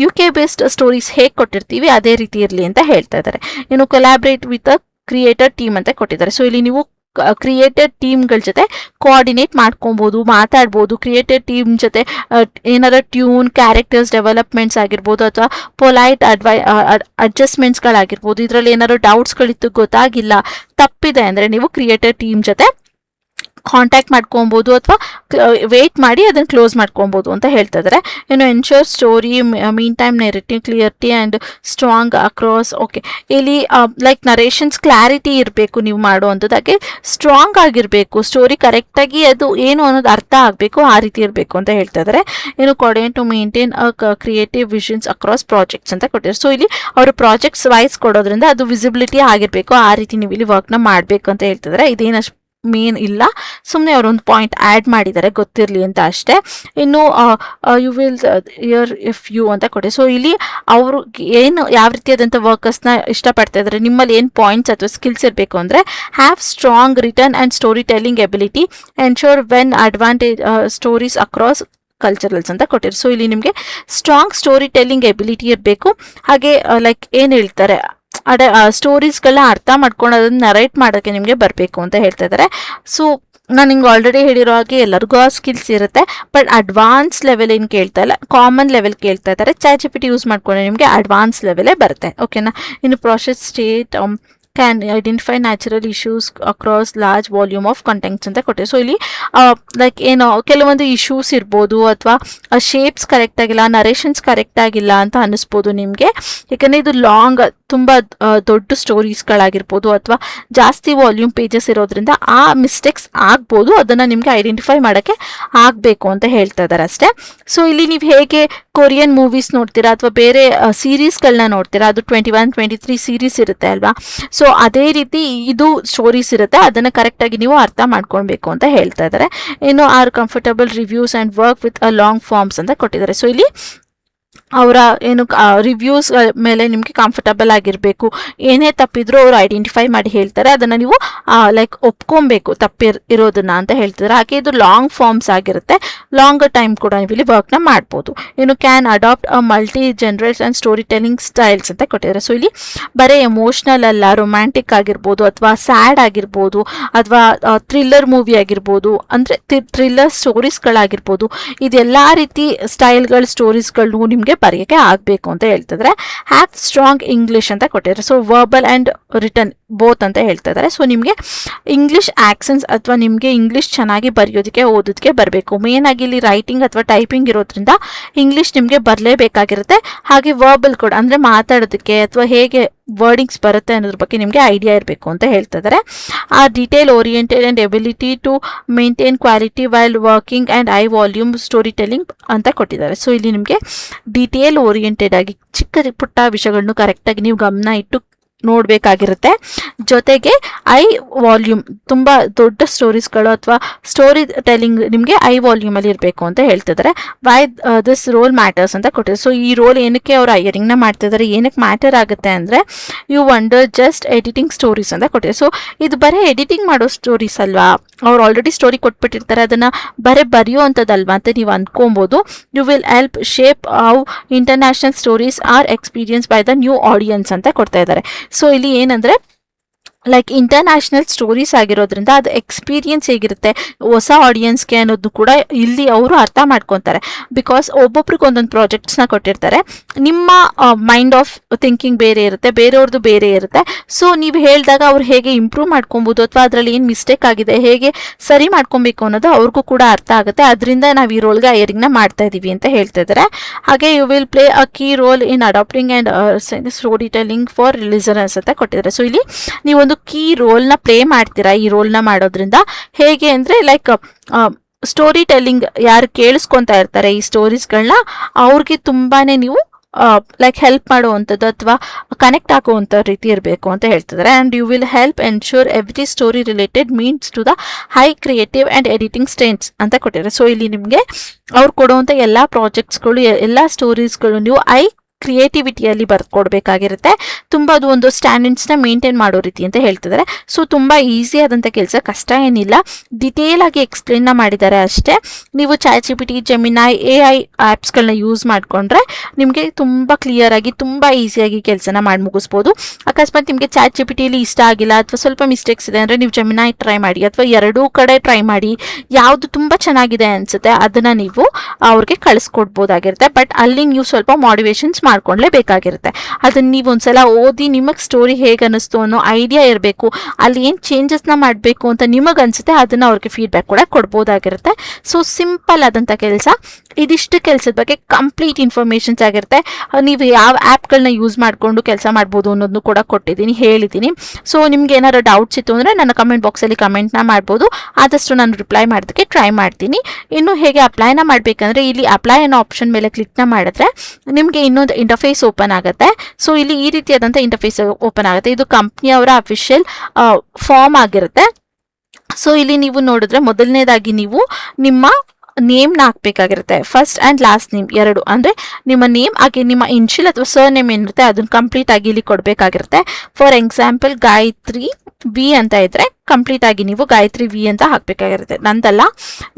UK ಬೇಸ್ಡ್ ಸ್ಟೋರೀಸ್ ಹೇಗೆ ಕೊಟ್ಟಿರ್ತೀವಿ ಅದೇ ರೀತಿ ಇರಲಿ ಅಂತ ಹೇಳ್ತಾ ಇದ್ದಾರೆ. ಇನ್ನು collaborate with a creator team ಅಂತ ಕೊಟ್ಟಿದ್ದಾರೆ. ಸೊ ಇಲ್ಲಿ ನೀವು ಕ್ರಿಯೇಟೆಡ್ ಟೀಮ್ಗಳ ಜೊತೆ ಕೋಆರ್ಡಿನೇಟ್ ಮಾಡ್ಕೊಬೋದು, ಮಾತಾಡ್ಬೋದು. ಕ್ರಿಯೇಟೆಡ್ ಟೀಮ್ ಜೊತೆ ಏನಾರ ಟ್ಯೂನ್, ಕ್ಯಾರೆಕ್ಟರ್ಸ್ ಡೆವಲಪ್ಮೆಂಟ್ಸ್ ಆಗಿರ್ಬೋದು ಅಥವಾ ಪೊಲೈಟ್ ಅಡ್ಜಸ್ಟ್ಮೆಂಟ್ಸ್ಗಳಾಗಿರ್ಬೋದು. ಇದರಲ್ಲಿ ಏನಾದ್ರು ಡೌಟ್ಸ್ಗಳಿತ್ತು, ಗೊತ್ತಾಗಿಲ್ಲ, ತಪ್ಪಿದೆ ಅಂದರೆ ನೀವು ಕ್ರಿಯೇಟೆಡ್ ಟೀಮ್ ಜೊತೆ ಕಾಂಟ್ಯಾಕ್ಟ್ ಮಾಡ್ಕೊಬೋದು ಅಥವಾ ವೇಟ್ ಮಾಡಿ ಅದನ್ನು ಕ್ಲೋಸ್ ಮಾಡ್ಕೊಬೋದು ಅಂತ ಹೇಳ್ತಾ ಇದ್ದಾರೆ. ಇನ್ನು ensure story mean time narrative clarity and strong across. Okay, ಇಲ್ಲಿ ಲೈಕ್ ನರೇಷನ್ಸ್ ಕ್ಲಾರಿಟಿ ಇರಬೇಕು ನೀವು ಮಾಡುವಂಥದ್ದಾಗೆ, ಸ್ಟ್ರಾಂಗ್ ಆಗಿರಬೇಕು, ಸ್ಟೋರಿ ಕರೆಕ್ಟಾಗಿ ಅದು ಏನು ಅನ್ನೋದು ಅರ್ಥ ಆಗಬೇಕು, ಆ ರೀತಿ ಇರಬೇಕು ಅಂತ ಹೇಳ್ತಾ ಇದ್ದಾರೆ. ಇನ್ನು coordinate to maintain creative visions across projects ಅಂತ ಕೊಟ್ಟಿದ್ದಾರೆ. ಸೊ ಇಲ್ಲಿ ಅವರು ಪ್ರಾಜೆಕ್ಟ್ಸ್ ವೈಸ್ ಕೊಡೋದ್ರಿಂದ ಅದು ವಿಸಿಬಿಲಿಟಿ ಆಗಿರಬೇಕು, ಆ ರೀತಿ ನೀವು ಇಲ್ಲಿ ವರ್ಕ್ನ ಮಾಡಬೇಕು ಅಂತ ಹೇಳ್ತಿದ್ದಾರೆ. ಇದೇನಷ್ಟು ಮೇನ್ ಇಲ್ಲ, ಸುಮ್ಮನೆ ಅವರೊಂದು ಪಾಯಿಂಟ್ ಆ್ಯಡ್ ಮಾಡಿದ್ದಾರೆ ಗೊತ್ತಿರಲಿ ಅಂತ ಅಷ್ಟೇ. ಇನ್ನು you will ear if you ಅಂತ ಕೊಡಿ. ಸೊ ಇಲ್ಲಿ ಅವರು ಏನು ಯಾವ ರೀತಿಯಾದಂಥ ವರ್ಕರ್ಸ್ನ ಇಷ್ಟಪಡ್ತಾ ಇದ್ದಾರೆ, ನಿಮ್ಮಲ್ಲಿ ಏನು ಪಾಯಿಂಟ್ಸ್ ಅಥವಾ ಸ್ಕಿಲ್ಸ್ ಇರಬೇಕು ಅಂದರೆ have strong written and story telling ability, ensure when advantage stories across culturals ಅಂತ ಕೊಟ್ಟಿರು. ಸೊ ಇಲ್ಲಿ ನಿಮಗೆ ಸ್ಟ್ರಾಂಗ್ ಸ್ಟೋರಿ ಟೆಲ್ಲಿಂಗ್ ಎಬಿಲಿಟಿ ಇರಬೇಕು. ಹಾಗೆ ಲೈಕ್ ಏನು ಹೇಳ್ತಾರೆ ಸ್ಟೋರೀಸ್ಗಳನ್ನ ಅರ್ಥ ಮಾಡ್ಕೊಂಡು ಅದನ್ನು ನರೇಟ್ ಮಾಡೋಕ್ಕೆ ನಿಮಗೆ ಬರಬೇಕು ಅಂತ ಹೇಳ್ತಾ ಇದ್ದಾರೆ. ಸೊ ನಾನು ನಿಮ್ಗೆ ಆಲ್ರೆಡಿ ಹೇಳಿರೋ ಹಾಗೆ ಎಲ್ಲರಿಗೂ ಆ ಸ್ಕಿಲ್ಸ್ ಇರುತ್ತೆ, ಬಟ್ ಅಡ್ವಾನ್ಸ್ ಲೆವೆಲ್ ಏನು ಕೇಳ್ತಾ ಇಲ್ಲ, ಕಾಮನ್ ಲೆವೆಲ್ ಕೇಳ್ತಾ ಇದ್ದಾರೆ. ChatGPT ಯೂಸ್ ಮಾಡ್ಕೊಂಡ್ರೆ ನಿಮಗೆ ಅಡ್ವಾನ್ಸ್ ಲೆವೆಲೇ ಬರುತ್ತೆ. ಓಕೆನಾ. ಇನ್ನು process state can identify natural issues across large volume of contents ಅಂತ ಕೊಟ್ಟೆ. ಸೊ ಇಲ್ಲಿ ಲೈಕ್ ಏನು ಕೆಲವೊಂದು ಇಶ್ಯೂಸ್ ಇರ್ಬೋದು ಅಥವಾ ಶೇಪ್ಸ್ ಕರೆಕ್ಟ್ ಆಗಿಲ್ಲ, ನರೇಷನ್ಸ್ ಕರೆಕ್ಟ್ ಆಗಿಲ್ಲ ಅಂತ ಅನ್ನಿಸ್ಬೋದು ನಿಮಗೆ. ಯಾಕಂದರೆ ಇದು ಲಾಂಗ್ ತುಂಬ ದೊಡ್ಡ ಸ್ಟೋರೀಸ್ಗಳಾಗಿರ್ಬೋದು ಅಥವಾ ಜಾಸ್ತಿ ವಾಲ್ಯೂಮ್ ಪೇಜಸ್ ಇರೋದ್ರಿಂದ ಆ ಮಿಸ್ಟೇಕ್ಸ್ ಆಗ್ಬೋದು, ಅದನ್ನು ನಿಮಗೆ ಐಡೆಂಟಿಫೈ ಮಾಡೋಕ್ಕೆ ಆಗಬೇಕು ಅಂತ ಹೇಳ್ತಾ ಇದ್ದಾರೆ ಅಷ್ಟೇ. ಸೊ ಇಲ್ಲಿ ನೀವು ಹೇಗೆ ಕೊರಿಯನ್ ಮೂವೀಸ್ ನೋಡ್ತೀರಾ ಅಥವಾ ಬೇರೆ ಸೀರೀಸ್ಗಳನ್ನ ನೋಡ್ತೀರಾ, ಅದು 21, 23 ಸೀರೀಸ್ ಇರುತ್ತೆ ಅಲ್ವಾ. ಸೊ ಅದೇ ರೀತಿ ಇದು ಸ್ಟೋರೀಸ್ ಇರುತ್ತೆ, ಅದನ್ನು ಕರೆಕ್ಟಾಗಿ ನೀವು ಅರ್ಥ ಮಾಡ್ಕೊಳ್ಬೇಕು ಅಂತ ಹೇಳ್ತಾ ಇದ್ದಾರೆ. ಇನ್ನು are comfortable reviews and work with a long forms ಅಂತ ಕೊಟ್ಟಿದ್ದಾರೆ. ಸೊ ಇಲ್ಲಿ ಅವರ ಏನು ರಿವ್ಯೂಸ್ ಮೇಲೆ ನಿಮಗೆ ಕಂಫರ್ಟಬಲ್ ಆಗಿರಬೇಕು. ಏನೇ ತಪ್ಪಿದ್ರು ಅವರು ಐಡೆಂಟಿಫೈ ಮಾಡಿ ಹೇಳ್ತಾರೆ, ಅದನ್ನು ನೀವು ಲೈಕ್ ಒಪ್ಕೊಬೇಕು ಇರೋದನ್ನ ಅಂತ ಹೇಳ್ತಿದ್ದಾರೆ. ಹಾಗೆ ಇದು ಲಾಂಗ್ ಫಾರ್ಮ್ಸ್ ಆಗಿರುತ್ತೆ, ಲಾಂಗ್ ಟೈಮ್ ಕೂಡ ನೀವು ಇಲ್ಲಿ ವರ್ಕ್ನ ಮಾಡ್ಬೋದು. ಇನ್ನು can adapt a multi generals and story telling styles ಅಂತ ಕೊಟ್ಟಿದ್ದಾರೆ. ಸೊ ಇಲ್ಲಿ ಬರೀ ಎಮೋಷ್ನಲ್ ಅಲ್ಲ, ರೊಮ್ಯಾಂಟಿಕ್ ಆಗಿರ್ಬೋದು ಅಥವಾ ಸ್ಯಾಡ್ ಆಗಿರ್ಬೋದು ಅಥವಾ ಥ್ರಿಲ್ಲರ್ ಮೂವಿ ಆಗಿರ್ಬೋದು, ಅಂದರೆ ಥ್ರಿಲ್ಲರ್ ಸ್ಟೋರೀಸ್ಗಳಾಗಿರ್ಬೋದು, ಇದೆಲ್ಲ ರೀತಿ ಸ್ಟೈಲ್ಗಳ ಸ್ಟೋರೀಸ್ಗಳು ನಿಮಗೆ ಬರೆಯೋಕ್ಕೆ ಆಗಬೇಕು ಅಂತ ಹೇಳ್ತಿದ್ರೆ. ಹ್ಯಾವ್ ಸ್ಟ್ರಾಂಗ್ ಇಂಗ್ಲಿಷ್ ಅಂತ ಕೊಟ್ಟಿದ್ದಾರೆ. So verbal and return both ಅಂತ ಹೇಳ್ತಾ ಇದ್ದಾರೆ. ಸೊ ನಿಮಗೆ ಇಂಗ್ಲಿಷ್ ಆ್ಯಕ್ಸೆನ್ಸ್ ಅಥವಾ ನಿಮಗೆ ಇಂಗ್ಲಿಷ್ ಚೆನ್ನಾಗಿ ಬರೆಯೋದಕ್ಕೆ ಓದೋದಕ್ಕೆ ಬರಬೇಕು. ಮೇನ್ ಆಗಿ ಇಲ್ಲಿ ರೈಟಿಂಗ್ ಅಥವಾ ಟೈಪಿಂಗ್ ಇರೋದ್ರಿಂದ ಇಂಗ್ಲಿಷ್ ನಿಮಗೆ ಬರಲೇಬೇಕಾಗಿರುತ್ತೆ. ಹಾಗೆ ವರ್ಬಲ್ ಕೂಡ ಅಂದರೆ ಮಾತಾಡೋದಕ್ಕೆ ಅಥವಾ ಹೇಗೆ ವರ್ಡಿಂಗ್ಸ್ ಬರುತ್ತೆ ಅನ್ನೋದ್ರ ಬಗ್ಗೆ ನಿಮಗೆ ಐಡಿಯಾ ಇರಬೇಕು ಅಂತ ಹೇಳ್ತಾ ಇದ್ದಾರೆ. A detail oriented and ability to maintain quality while working and I volume story telling ಅಂತ ಕೊಟ್ಟಿದ್ದಾರೆ. ಸೊ ಇಲ್ಲಿ ನಿಮಗೆ ಡೀಟೇಲ್ ಓರಿಯೆಂಟೆಡ್ ಆಗಿ ಚಿಕ್ಕ ಪುಟ್ಟ ವಿಷಯಗಳನ್ನು ಕರೆಕ್ಟಾಗಿ ನೀವು ಗಮನ ಇಟ್ಟು ನೋಡಬೇಕಾಗಿರುತ್ತೆ. ಜೊತೆಗೆ ಐ ವಾಲ್ಯೂಮ್ ತುಂಬ ದೊಡ್ಡ ಸ್ಟೋರೀಸ್ಗಳು ಅಥವಾ ಸ್ಟೋರಿ ಟೆಲ್ಲಿಂಗ್ ನಿಮಗೆ ಐ ವಾಲ್ಯೂಮಲ್ಲಿ ಇರಬೇಕು ಅಂತ ಹೇಳ್ತಿದ್ದಾರೆ. ವೈ ದಿಸ್ ರೋಲ್ ಮ್ಯಾಟರ್ಸ್ ಅಂತ ಕೊಟ್ಟಿದ್ದಾರೆ. ಸೊ ಈ ರೋಲ್ ಏನಕ್ಕೆ ಅವರು ಹೈಯರಿಂಗ್ನ ಮಾಡ್ತಿದ್ದಾರೆ, ಏನಕ್ಕೆ ಮ್ಯಾಟರ್ ಆಗುತ್ತೆ ಅಂದರೆ you wonder just editing stories ಅಂತ ಕೊಟ್ಟಿದ್ದಾರೆ. ಸೊ ಇದು ಬರೀ ಎಡಿಟಿಂಗ್ ಮಾಡೋ ಸ್ಟೋರೀಸ್ ಅಲ್ವಾ, ಅವ್ರು ಆಲ್ರೆಡಿ ಸ್ಟೋರಿ ಕೊಟ್ಬಿಟ್ಟಿರ್ತಾರೆ, ಅದನ್ನು ಬರೆಯೋ ಅಂಥದ್ದಲ್ವಾ ಅಂತ ನೀವು ಅಂದ್ಕೊಬೋದು. You will help shape how international stories are experience by the new audience ಅಂತ ಕೊಡ್ತಾ ಇದ್ದಾರೆ. ಸೊ ಇಲ್ಲಿ ಏನಂದರೆ ಲೈಕ್ ಇಂಟರ್ನ್ಯಾಷನಲ್ ಸ್ಟೋರೀಸ್ ಆಗಿರೋದ್ರಿಂದ ಅದು ಎಕ್ಸ್ಪೀರಿಯನ್ಸ್ ಹೇಗಿರುತ್ತೆ ಹೊಸ ಆಡಿಯನ್ಸ್ಗೆ ಅನ್ನೋದು ಕೂಡ ಇಲ್ಲಿ ಅವರು ಅರ್ಥ ಮಾಡ್ಕೊತಾರೆ. ಬಿಕಾಸ್ ಒಬ್ಬೊಬ್ರಿಗೆ ಒಂದೊಂದು ಪ್ರಾಜೆಕ್ಟ್ಸ್ನ ಕೊಟ್ಟಿರ್ತಾರೆ, ನಿಮ್ಮ ಮೈಂಡ್ ಆಫ್ ಥಿಂಕಿಂಗ್ ಬೇರೆ ಇರುತ್ತೆ, ಬೇರೆಯವ್ರದ್ದು ಬೇರೆ ಇರುತ್ತೆ. ಸೊ ನೀವು ಹೇಳಿದಾಗ ಅವ್ರು ಹೇಗೆ ಇಂಪ್ರೂವ್ ಮಾಡ್ಕೊಬೋದು ಅಥವಾ ಅದರಲ್ಲಿ ಏನು ಮಿಸ್ಟೇಕ್ ಆಗಿದೆ ಹೇಗೆ ಸರಿ ಮಾಡ್ಕೊಬೇಕು ಅನ್ನೋದು ಅವ್ರಿಗೂ ಕೂಡ ಅರ್ಥ ಆಗುತ್ತೆ. ಅದರಿಂದ ನಾವು ಈ ರೋಲ್ಗೆ ಹೈಯರಿಂಗ್ನ ಮಾಡ್ತಾ ಇದ್ದೀವಿ ಅಂತ ಹೇಳ್ತಾ ಇದ್ದಾರೆ. ಹಾಗೆ you will play a key role in adapting and story telling for listeners ಅಂತ ಕೊಟ್ಟಿದ್ದಾರೆ. ಸೊ ಇಲ್ಲಿ ನೀವೊಂದು ಕೀ ರೋಲ್ನ ಪ್ಲೇ ಮಾಡ್ತೀರಾ. ಈ ರೋಲ್ನ ಮಾಡೋದ್ರಿಂದ ಹೇಗೆ ಅಂದರೆ ಲೈಕ್ ಸ್ಟೋರಿ ಟೆಲ್ಲಿಂಗ್ ಯಾರು ಕೇಳಿಸ್ಕೊತಾ ಇರ್ತಾರೆ ಈ ಸ್ಟೋರೀಸ್ಗಳನ್ನ, ಅವ್ರಿಗೆ ತುಂಬಾನೇ ನೀವು ಲೈಕ್ ಹೆಲ್ಪ್ ಮಾಡುವಂಥದ್ದು ಅಥವಾ ಕನೆಕ್ಟ್ ಆಗುವಂಥ ರೀತಿ ಇರಬೇಕು ಅಂತ ಹೇಳ್ತಿದ್ದಾರೆ. And you will help ensure every story related means to the high creative and editing states ಅಂತ ಕೊಟ್ಟಿದ್ದಾರೆ. ಸೊ ಇಲ್ಲಿ ನಿಮಗೆ ಅವ್ರು ಕೊಡುವಂಥ ಎಲ್ಲ ಪ್ರಾಜೆಕ್ಟ್ಸ್ಗಳು, ಎಲ್ಲ ಸ್ಟೋರೀಸ್ಗಳು ನೀವು ಕ್ರಿಯೇಟಿವಿಟಿಯಲ್ಲಿ ಬರ್ಕೊಡ್ಬೇಕಾಗಿರುತ್ತೆ. ತುಂಬ ಅದು ಒಂದು ಸ್ಟ್ಯಾಂಡರ್ಡ್ಸ್ನ ಮೇಂಟೈನ್ ಮಾಡೋ ರೀತಿ ಅಂತ ಹೇಳ್ತಿದ್ದಾರೆ. ಸೊ ತುಂಬ ಈಸಿ ಆದಂಥ ಕೆಲಸ, ಕಷ್ಟ ಏನಿಲ್ಲ, ಡಿಟೇಲ್ ಆಗಿ ಎಕ್ಸ್ಪ್ಲೇನ್ನ ಮಾಡಿದ್ದಾರೆ ಅಷ್ಟೇ. ನೀವು ChatGPT, ಜೆಮಿನೈ, AI ಆ್ಯಪ್ಸ್ಗಳನ್ನ ಯೂಸ್ ಮಾಡಿಕೊಂಡ್ರೆ ನಿಮಗೆ ತುಂಬ ಕ್ಲಿಯರ್ ಆಗಿ ತುಂಬ ಈಸಿಯಾಗಿ ಕೆಲಸನ ಮಾಡಿ ಮುಗಿಸ್ಬೋದು. ಅಕಸ್ಮಾತ್ ನಿಮಗೆ ChatGPTಲಿ ಇಷ್ಟ ಆಗಿಲ್ಲ ಅಥವಾ ಸ್ವಲ್ಪ ಮಿಸ್ಟೇಕ್ಸ್ ಇದೆ ಅಂದರೆ ನೀವು ಜೆಮಿನೈ ಟ್ರೈ ಮಾಡಿ, ಅಥವಾ ಎರಡೂ ಕಡೆ ಟ್ರೈ ಮಾಡಿ. ಯಾವುದು ತುಂಬ ಚೆನ್ನಾಗಿದೆ ಅನಿಸುತ್ತೆ ಅದನ್ನು ನೀವು ಅವ್ರಿಗೆ ಕಳಿಸ್ಕೊಡ್ಬೋದಾಗಿರುತ್ತೆ. ಬಟ್ ಅಲ್ಲಿ ನೀವು ಸ್ವಲ್ಪ ಮಾಡಿವೇಶನ್ಸ್ ಮಾಡ್ಕೊಳ್ಳೇಬೇಕಾಗಿರುತ್ತೆ. ಅದನ್ನ ನೀವು ಒಂದ್ಸಲ ಓದಿ ನಿಮಗೆ ಸ್ಟೋರಿ ಹೇಗೆ ಅನ್ನಿಸ್ತು ಅನ್ನೋ ಐಡಿಯಾ ಇರಬೇಕು. ಅಲ್ಲಿ ಏನು ಚೇಂಜಸ್ನ ಮಾಡಬೇಕು ಅಂತ ನಿಮಗೆ ಅನಿಸುತ್ತೆ ಅದನ್ನು ಅವ್ರಿಗೆ ಫೀಡ್ಬ್ಯಾಕ್ ಕೂಡ ಕೊಡ್ಬೋದಾಗಿರುತ್ತೆ. ಸೊ ಸಿಂಪಲ್ ಆದಂಥ ಕೆಲಸ. ಇದಿಷ್ಟು ಕೆಲಸದ ಬಗ್ಗೆ ಕಂಪ್ಲೀಟ್ ಇನ್ಫಾರ್ಮೇಷನ್ಸ್ ಆಗಿರುತ್ತೆ. ನೀವು ಯಾವ ಆ್ಯಪ್ಗಳನ್ನ ಯೂಸ್ ಮಾಡಿಕೊಂಡು ಕೆಲಸ ಮಾಡ್ಬೋದು ಅನ್ನೋದನ್ನು ಕೂಡ ಕೊಟ್ಟಿದ್ದೀನಿ, ಹೇಳಿದ್ದೀನಿ. ಸೊ ನಿಮ್ಗೆ ಏನಾದ್ರು ಡೌಟ್ಸ್ ಇತ್ತು ಅಂದರೆ ನನ್ನ ಕಮೆಂಟ್ ಬಾಕ್ಸಲ್ಲಿ ಕಮೆಂಟ್ನ ಮಾಡ್ಬೋದು. ಆದಷ್ಟು ನಾನು ರಿಪ್ಲೈ ಮಾಡೋದಕ್ಕೆ ಟ್ರೈ ಮಾಡ್ತೀನಿ. ಇನ್ನು ಹೇಗೆ ಅಪ್ಲೈನ ಮಾಡಬೇಕಂದ್ರೆ ಇಲ್ಲಿ ಅಪ್ಲೈ ಅನ್ನೋ ಆಪ್ಷನ್ ಮೇಲೆ ಕ್ಲಿಕ್ನ ಮಾಡಿದ್ರೆ ನಿಮಗೆ ಇನ್ನೊಂದು ಇಂಟರ್ಫೇಸ್ ಓಪನ್ ಆಗುತ್ತೆ. ಸೊ ಇಲ್ಲಿ ಈ ರೀತಿಯಾದಂಥ ಇಂಟರ್ಫೇಸ್ ಓಪನ್ ಆಗುತ್ತೆ. ಇದು ಕಂಪ್ನಿಯವರ ಅಫಿಷಿಯಲ್ ಫಾರ್ಮ್ ಆಗಿರುತ್ತೆ. ಸೊ ಇಲ್ಲಿ ನೀವು ನೋಡಿದ್ರೆ ಮೊದಲನೇದಾಗಿ ನೀವು ನಿಮ್ಮ ನೇಮ್ನ ಹಾಕ್ಬೇಕಾಗಿರುತ್ತೆ. ಫಸ್ಟ್ ಆ್ಯಂಡ್ ಲಾಸ್ಟ್ ನೇಮ್ ಎರಡು, ಅಂದರೆ ನಿಮ್ಮ ನೇಮ್ ಹಾಗೆ ನಿಮ್ಮ ಇನ್ಶಿಯಲ್ ಅಥವಾ ಸರ್ ನೇಮ್ ಏನಿರುತ್ತೆ ಅದನ್ನು ಕಂಪ್ಲೀಟ್ ಆಗಿ ಇಲ್ಲಿ ಕೊಡಬೇಕಾಗಿರುತ್ತೆ. ಫಾರ್ ಎಕ್ಸಾಂಪಲ್ ಗಾಯತ್ರಿ ವಿ ಅಂತ ಇದ್ರೆ ಕಂಪ್ಲೀಟ್ ಆಗಿ ನೀವು ಗಾಯತ್ರಿ ವಿ ಅಂತ ಹಾಕಬೇಕಾಗಿರುತ್ತೆ. ನಂದಲ್ಲ,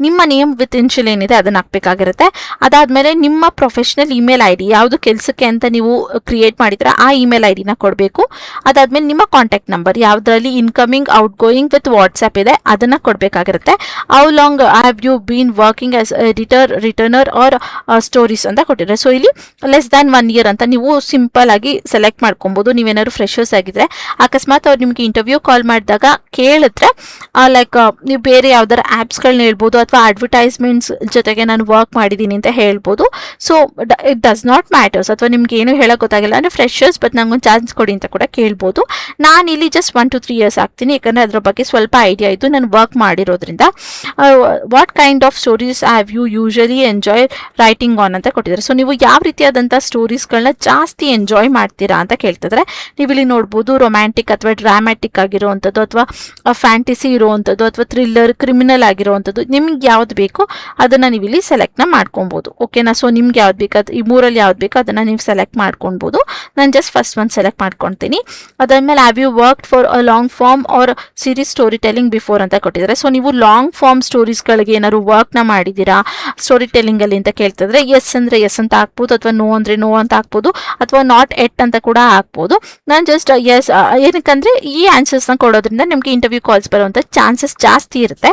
ನಿಮ್ಮ ನೇಮ್ ವಿತ್ ಇನ್ಶಿಯಲ್ ಏನಿದೆ ಅದನ್ನು ಹಾಕಬೇಕಾಗಿರುತ್ತೆ. ಅದಾದಮೇಲೆ ನಿಮ್ಮ ಪ್ರೊಫೆಷನಲ್ ಇಮೇಲ್ ಐ ಡಿ, ಯಾವುದು ಕೆಲಸಕ್ಕೆ ಅಂತ ನೀವು ಕ್ರಿಯೇಟ್ ಮಾಡಿದ್ರೆ ಆ ಇಮೇಲ್ ಐ ಡಿನ ಕೊಡಬೇಕು. ಅದಾದಮೇಲೆ ನಿಮ್ಮ ಕಾಂಟ್ಯಾಕ್ಟ್ ನಂಬರ್, ಯಾವುದರಲ್ಲಿ incoming outgoing with WhatsApp ಇದೆ ಅದನ್ನು ಕೊಡಬೇಕಾಗಿರುತ್ತೆ. How long have you been working as editor, returner or stories ಅಂತ ಕೊಟ್ಟಿದ್ದಾರೆ. ಸೊ ಇಲ್ಲಿ ಲೆಸ್ ದ್ಯಾನ್ 1 year ಅಂತ ನೀವು ಸಿಂಪಲ್ ಆಗಿ ಸೆಲೆಕ್ಟ್ ಮಾಡ್ಕೊಬೋದು. ನೀವೇನಾದ್ರು ಫ್ರೆಶರ್ಸ್ ಆಗಿದ್ರೆ, ಅಕಸ್ಮಾತ್ ಅವ್ರು ನಿಮಗೆ ಇಂಟರ್ವ್ಯೂ ಕಾಲ್ ಮಾಡಿದಾಗ ಕೇಳಿದ್ರೆ ಲೈಕ್ ನೀವು ಬೇರೆ ಯಾವ್ದಾರ ಆ್ಯಪ್ಸ್ಗಳನ್ನ ಹೇಳ್ಬೋದು, ಅಥವಾ ಅಡ್ವರ್ಟೈಸ್ಮೆಂಟ್ಸ್ ಜೊತೆಗೆ ನಾನು ವರ್ಕ್ ಮಾಡಿದ್ದೀನಿ ಅಂತ ಹೇಳ್ಬೋದು. So it does not matters. ಅಥವಾ ನಿಮ್ಗೆ ಏನು ಹೇಳೋಕೆ ಗೊತ್ತಾಗಿಲ್ಲ ಅಂದರೆ ಫ್ರೆಶರ್ಸ್ ಬಟ್ ನಂಗೊಂದು ಚಾನ್ಸ್ ಕೊಡಿ ಅಂತ ಕೂಡ ಕೇಳ್ಬೋದು. ನಾನು ಇಲ್ಲಿ ಜಸ್ಟ್ 1 to 3 years ಆಗ್ತೀನಿ, ಯಾಕಂದರೆ ಅದ್ರ ಬಗ್ಗೆ ಸ್ವಲ್ಪ ಐಡಿಯಾ ಇದ್ದು ನಾನು ವರ್ಕ್ ಮಾಡಿರೋದ್ರಿಂದ. What kind of stories have you usually enjoy writing on ಅಂತ ಕೊಟ್ಟಿದ್ದಾರೆ. ಸೊ ನೀವು ಯಾವ ರೀತಿಯಾದಂಥ ಸ್ಟೋರೀಸ್ಗಳನ್ನ ಜಾಸ್ತಿ ಎಂಜಾಯ್ ಮಾಡ್ತೀರಾ ಅಂತ ಕೇಳ್ತಿದ್ರೆ ನೀವು ಇಲ್ಲಿ ನೋಡ್ಬೋದು. ರೊಮ್ಯಾಂಟಿಕ್ ಅಥವಾ ಡ್ರಾಮ್ಯಾಟಿಕ್ ಆಗಿರುವಂಥದ್ದು, ಅಥವಾ ಫ್ಯಾಂಟಸಿ ಇರುವಂಥದ್ದು, ಅಥವಾ ಥ್ರಿಲ್ಲರ್, ಕ್ರಿಮಿನಲ್ ಆಗಿರುವಂಥದ್ದು, ನಿಮ್ಗೆ ಯಾವ್ದು ಬೇಕೋ ಅದನ್ನು ನೀವು ಇಲ್ಲಿ ಸೆಲೆಕ್ಟ್ನ ಮಾಡ್ಕೊಬೋದು. ಓಕೆನಾ? ಸೊ ನಿಮ್ಗೆ ಯಾವ್ದು ಬೇಕು, ಅದು ಈ ಮೂರಲ್ಲಿ ಯಾವ್ದು ಬೇಕೋ ಅದನ್ನು ನೀವು ಸೆಲೆಕ್ಟ್ ಮಾಡ್ಕೊಬೋದು. ನಾನು ಜಸ್ಟ್ ಫಸ್ಟ್ ಒಂದು ಸೆಲೆಕ್ಟ್ ಮಾಡ್ಕೊತೀನಿ. ಅದಾದಮೇಲೆ have you work for a long form or series story telling before ಅಂತ ಕೊಟ್ಟಿದ್ದಾರೆ. ಸೊ ನೀವು ಲಾಂಗ್ ಫಾರ್ಮ್ ಸ್ಟೋರೀಸ್ಗಳಿಗೆ ಏನಾದ್ರು ವರ್ಕ್ನ ಮಾಡಿದ್ದೀರಾ ಸ್ಟೋರಿ ಟೆಲ್ಲಿಂಗಲ್ಲಿ ಅಂತ ಕೇಳ್ತಿದ್ರೆ ಎಸ್ ಅಂದರೆ ಎಸ್ ಅಂತ ಹಾಕ್ಬೋದು, ಅಥವಾ ನೋ ಅಂದರೆ ನೋ ಅಂತ ಹಾಕ್ಬೋದು, ಅಥವಾ ನಾಟ್ ಎಟ್ ಅಂತ ಕೂಡ ಹಾಕ್ಬೋದು. ನಾನು ಜಸ್ಟ್ ಎಸ್, ಏನಕ್ಕಂದರೆ ಈ ಆನ್ಸರ್ಸ್ನ ಕೊಡೋದ್ರಿಂದ ನಿಮಗೆ ಇಂಟರ್ವ್ಯೂ ಕಾಲ್ಸ್ ಬರುವಂಥ ಚಾನ್ಸಸ್ ಜಾಸ್ತಿ ಇರುತ್ತೆ.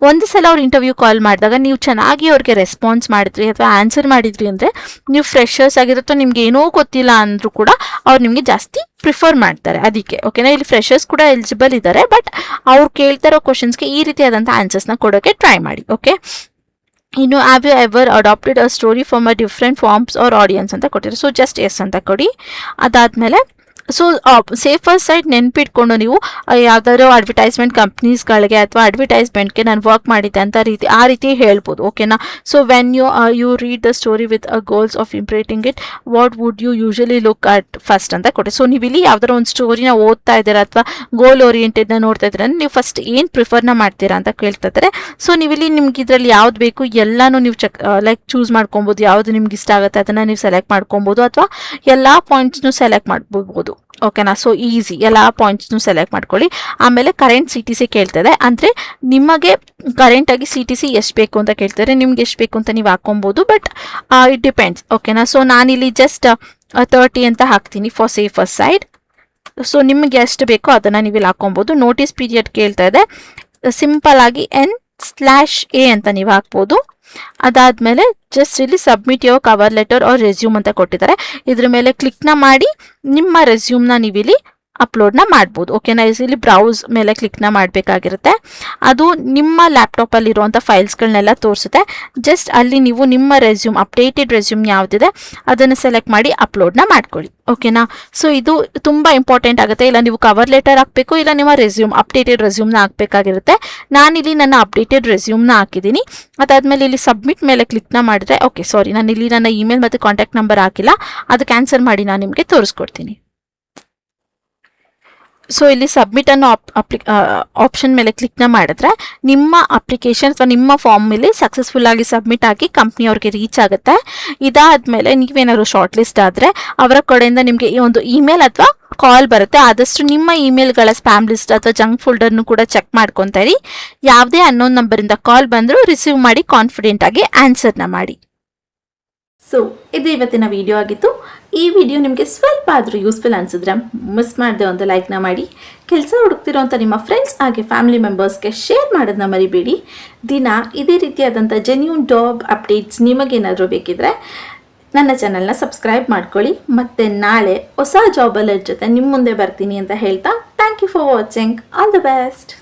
ಒಂದು ಸಲ ಅವ್ರು ಇಂಟರ್ವ್ಯೂ ಕಾಲ್ ಮಾಡಿದಾಗ ನೀವು ಚೆನ್ನಾಗಿ ಅವ್ರಿಗೆ ರೆಸ್ಪಾನ್ಸ್ ಮಾಡಿದ್ರಿ ಅಥವಾ ಆನ್ಸರ್ ಮಾಡಿದ್ರಿ ಅಂದರೆ ನೀವು ಫ್ರೆಶರ್ಸ್ ಆಗಿರುತ್ತೋ ನಿಮ್ಗೆ ಏನೋ ಗೊತ್ತಿಲ್ಲ ಅಂದರೂ ಕೂಡ ಅವ್ರು ನಿಮಗೆ ಜಾಸ್ತಿ ಪ್ರಿಫರ್ ಮಾಡ್ತಾರೆ. ಅದಕ್ಕೆ ಓಕೆನಾ? ಇಲ್ಲಿ ಫ್ರೆಶರ್ಸ್ ಕೂಡ ಎಲಿಜಿಬಲ್ ಇದ್ದಾರೆ, ಬಟ್ ಅವ್ರು ಕೇಳ್ತಾ ಇರೋ ಕ್ವಶನ್ಸ್ಗೆ ಈ ರೀತಿಯಾದಂಥ ಆನ್ಸರ್ಸ್ನ ಕೊಡೋಕ್ಕೆ ಟ್ರೈ ಮಾಡಿ. ಓಕೆ, ಇನ್ನು have you ever adapted a story from a different forms or audience ಅಂತ ಕೊಟ್ಟಿದ್ದಾರೆ. ಸೊ ಜಸ್ಟ್ ಎಸ್ ಅಂತ ಕೊಡಿ. ಅದಾದಮೇಲೆ ಸೊ ಸೇಫರ್ ಸೈಡ್ ನೆನ್ಪಿಟ್ಕೊಂಡು ನೀವು ಯಾವ್ದಾದ್ರು ಅಡ್ವರ್ಟೈಸ್ಮೆಂಟ್ ಕಂಪ್ನೀಸ್ಗಳಿಗೆ ಅಥವಾ ಅಡ್ವರ್ಟೈಸ್ಮೆಂಟ್ಗೆ ನಾನು ವರ್ಕ್ ಮಾಡಿದ್ದೆ ಅಂತ ಆ ರೀತಿ ಹೇಳ್ಬೋದು. ಓಕೆನಾ? So when you read the story with a goals of interpreting it, what would you usually look at first ಅಂತ ಕೊಡಿ. ಸೊ ನೀವು ಇಲ್ಲಿ ಯಾವ್ದಾರು ಒಂದು ಸ್ಟೋರಿನ ಓದ್ತಾ ಇದ್ದೀರಾ ಅಥವಾ ಗೋಲ್ ಓರಿಯೆಂಟೆಡ್ನ ನೋಡ್ತಾ ಇದ್ದೀರಾ, ನೀವು ಫಸ್ಟ್ ಏನು ಪ್ರಿಫರ್ನ ಮಾಡ್ತೀರಾ ಅಂತ ಕೇಳ್ತಾ ಇದ್ದಾರೆ. ಸೊ ನೀವಿಲ್ಲಿ ನಿಮ್ಗೆ ಇದರಲ್ಲಿ ಯಾವ್ದು ಬೇಕು ಎಲ್ಲನೂ ನೀವು ಲೈಕ್ ಚೂಸ್ ಮಾಡ್ಕೊಬೋದು. ಯಾವುದು ನಿಮ್ಗೆ ಇಷ್ಟ ಆಗುತ್ತೆ ಅದನ್ನು ನೀವು ಸೆಲೆಕ್ಟ್ ಮಾಡ್ಕೊಬೋದು, ಅಥವಾ ಎಲ್ಲ ಪಾಯಿಂಟ್ಸ್ನು ಸೆಲೆಕ್ಟ್ ಮಾಡ್ಬೋದು. ಓಕೆನಾ? ಸೊ ಈಸಿ, ಎಲ್ಲ ಪಾಯಿಂಟ್ಸ್ನು ಸೆಲೆಕ್ಟ್ ಮಾಡ್ಕೊಳ್ಳಿ. ಆಮೇಲೆ ಕರೆಂಟ್ CTC ಕೇಳ್ತದೆ, ಅಂದರೆ ನಿಮಗೆ ಕರೆಂಟಾಗಿ CTC ಎಷ್ಟು ಬೇಕು ಅಂತ ಕೇಳ್ತಾರೆ. ನಿಮ್ಗೆ ಎಷ್ಟು ಬೇಕು ಅಂತ ನೀವು ಹಾಕೊಬೋದು, ಬಟ್ ಇಟ್ ಡಿಪೆಂಡ್ಸ್. ಓಕೆನಾ? ಸೊ ನಾನಿಲ್ಲಿ ಜಸ್ಟ್ 30 ಅಂತ ಹಾಕ್ತೀನಿ ಫಾರ್ ಸೇಫರ್ ಸೈಡ್. ಸೊ ನಿಮಗೆ ಎಷ್ಟು ಬೇಕೋ ಅದನ್ನು ನೀವು ಇಲ್ಲಿ ಹಾಕೊಬೋದು. ನೋಟಿಸ್ ಪೀರಿಯಡ್ ಕೇಳ್ತಾ ಇದೆ, ಸಿಂಪಲ್ ಆಗಿ N/A ಅಂತ ನೀವು ಹಾಕ್ಬೋದು. ಅದಾದಮೇಲೆ ಜಸ್ಟ್ ಇಲ್ಲಿ submit your cover letter or resume ಅಂತ ಕೊಟ್ಟಿದ್ದಾರೆ. ಇದ್ರ ಮೇಲೆ ಕ್ಲಿಕ್ನ ಮಾಡಿ ನಿಮ್ಮ ರೆಸ್ಯೂಮ್ನ ನೀವಿಲ್ಲಿ ಅಪ್ಲೋಡ್ನ ಮಾಡ್ಬೋದು. ಓಕೆನಾ, ಇಲ್ಲಿ ಬ್ರೌಸ್ ಮೇಲೆ ಕ್ಲಿಕ್ನ ಮಾಡಬೇಕಾಗಿರುತ್ತೆ. ಅದು ನಿಮ್ಮ ಲ್ಯಾಪ್ಟಾಪಲ್ಲಿ ಇರುವಂಥ ಫೈಲ್ಸ್ಗಳನ್ನೆಲ್ಲ ತೋರಿಸುತ್ತೆ. ಜಸ್ಟ್ ಅಲ್ಲಿ ನೀವು ನಿಮ್ಮ ರೆಸ್ಯೂಮ್, ಅಪ್ಡೇಟೆಡ್ ರೆಸ್ಯೂಮ್ ಯಾವುದಿದೆ ಅದನ್ನು ಸೆಲೆಕ್ಟ್ ಮಾಡಿ ಅಪ್ಲೋಡ್ನ ಮಾಡ್ಕೊಳ್ಳಿ. ಓಕೆನಾ, ಸೊ ಇದು ತುಂಬ ಇಂಪಾರ್ಟೆಂಟ್ ಆಗುತ್ತೆ. ಇಲ್ಲ ನೀವು ಕವರ್ ಲೆಟರ್ ಹಾಕಬೇಕು, ಇಲ್ಲ ನಿಮ್ಮ ರೆಸ್ಯೂಮ್, ಅಪ್ಡೇಟೆಡ್ ರೆಸ್ಯೂಮ್ನ ಹಾಕಬೇಕಾಗಿರುತ್ತೆ. ನಾನಿಲ್ಲಿ ನನ್ನ ಅಪ್ಡೇಟೆಡ್ ರೆಸ್ಯೂಮ್ನ ಹಾಕಿದ್ದೀನಿ. ಅದಾದಮೇಲೆ ಇಲ್ಲಿ ಸಬ್ಮಿಟ್ ಮೇಲೆ ಕ್ಲಿಕ್ನ ಮಾಡಿದ್ರೆ, ಓಕೆ ಸಾರಿ, ನಾನು ಇಲ್ಲಿ ನನ್ನ ಇಮೇಲ್ ಮತ್ತು ಕಾಂಟ್ಯಾಕ್ಟ್ ನಂಬರ್ ಹಾಕಿಲ್ಲ, ಅದು ಕ್ಯಾನ್ಸಲ್ ಮಾಡಿ ನಾನು ನಿಮಗೆ ತೋರಿಸ್ಕೊಡ್ತೀನಿ. ಸೊ ಇಲ್ಲಿ ಸಬ್ಮಿಟ್ ಅನ್ನೋ ಆಪ್ಷನ್ ಮೇಲೆ ಕ್ಲಿಕ್ನ ಮಾಡಿದ್ರೆ ನಿಮ್ಮ ಅಪ್ಲಿಕೇಶನ್ ಅಥವಾ ನಿಮ್ಮ ಫಾರ್ಮ್ ಮೇಲೆ ಸಕ್ಸಸ್ಫುಲ್ ಆಗಿ ಸಬ್ಮಿಟ್ ಆಗಿ ಕಂಪ್ನಿಯವ್ರಿಗೆ ರೀಚ್ ಆಗುತ್ತೆ. ಇದಾದಮೇಲೆ ನೀವೇನಾದ್ರು ಶಾರ್ಟ್ ಲಿಸ್ಟ್ ಆದರೆ ಅವರ ಕಡೆಯಿಂದ ನಿಮಗೆ ಈ ಒಂದು ಇಮೇಲ್ ಅಥವಾ ಕಾಲ್ ಬರುತ್ತೆ. ಆದಷ್ಟು ನಿಮ್ಮ ಇಮೇಲ್ಗಳ ಸ್ಪ್ಯಾಮ್ ಲಿಸ್ಟ್ ಅಥವಾ ಜಂಕ್ ಫೋಲ್ಡರ್ನು ಕೂಡ ಚೆಕ್ ಮಾಡ್ಕೊತಾ ಇರಿ. ಯಾವುದೇ ಅನ್ನೋನ್ ನಂಬರಿಂದ ಕಾಲ್ ಬಂದರೂ ರಿಸೀವ್ ಮಾಡಿ ಕಾನ್ಫಿಡೆಂಟ್ ಆಗಿ ಆನ್ಸರ್ನ ಮಾಡಿ. ಸೊ ಇದು ಇವತ್ತಿನ ವಿಡಿಯೋ ಆಗಿತ್ತು. ಈ ವಿಡಿಯೋ ನಿಮಗೆ ಸ್ವಲ್ಪ ಆದರೂ ಯೂಸ್ಫುಲ್ ಅನಿಸಿದ್ರೆ ಮಿಸ್ ಮಾಡದೆ ಒಂದು ಲೈಕ್ನ ಮಾಡಿ. ಕೆಲಸ ಹುಡುಕ್ತಿರೋಂಥ ನಿಮ್ಮ ಫ್ರೆಂಡ್ಸ್ ಹಾಗೆ ಫ್ಯಾಮಿಲಿ ಮೆಂಬರ್ಸ್ಗೆ ಶೇರ್ ಮಾಡೋದನ್ನ ಮರಿಬೇಡಿ. ದಿನ ಇದೇ ರೀತಿಯಾದಂಥ ಜೆನ್ಯೂನ್ ಜಾಬ್ ಅಪ್ಡೇಟ್ಸ್ ನಿಮಗೇನಾದರೂ ಬೇಕಿದ್ರೆ ನನ್ನ ಚಾನಲ್ನ ಸಬ್ಸ್ಕ್ರೈಬ್ ಮಾಡ್ಕೊಳ್ಳಿ. ಮತ್ತು ನಾಳೆ ಹೊಸ ಜಾಬ್ ಅಲರ್ಟ್ ಜೊತೆ ನಿಮ್ಮ ಮುಂದೆ ಬರ್ತೀನಿ ಅಂತ ಹೇಳ್ತಾ thank you for watching. All the best.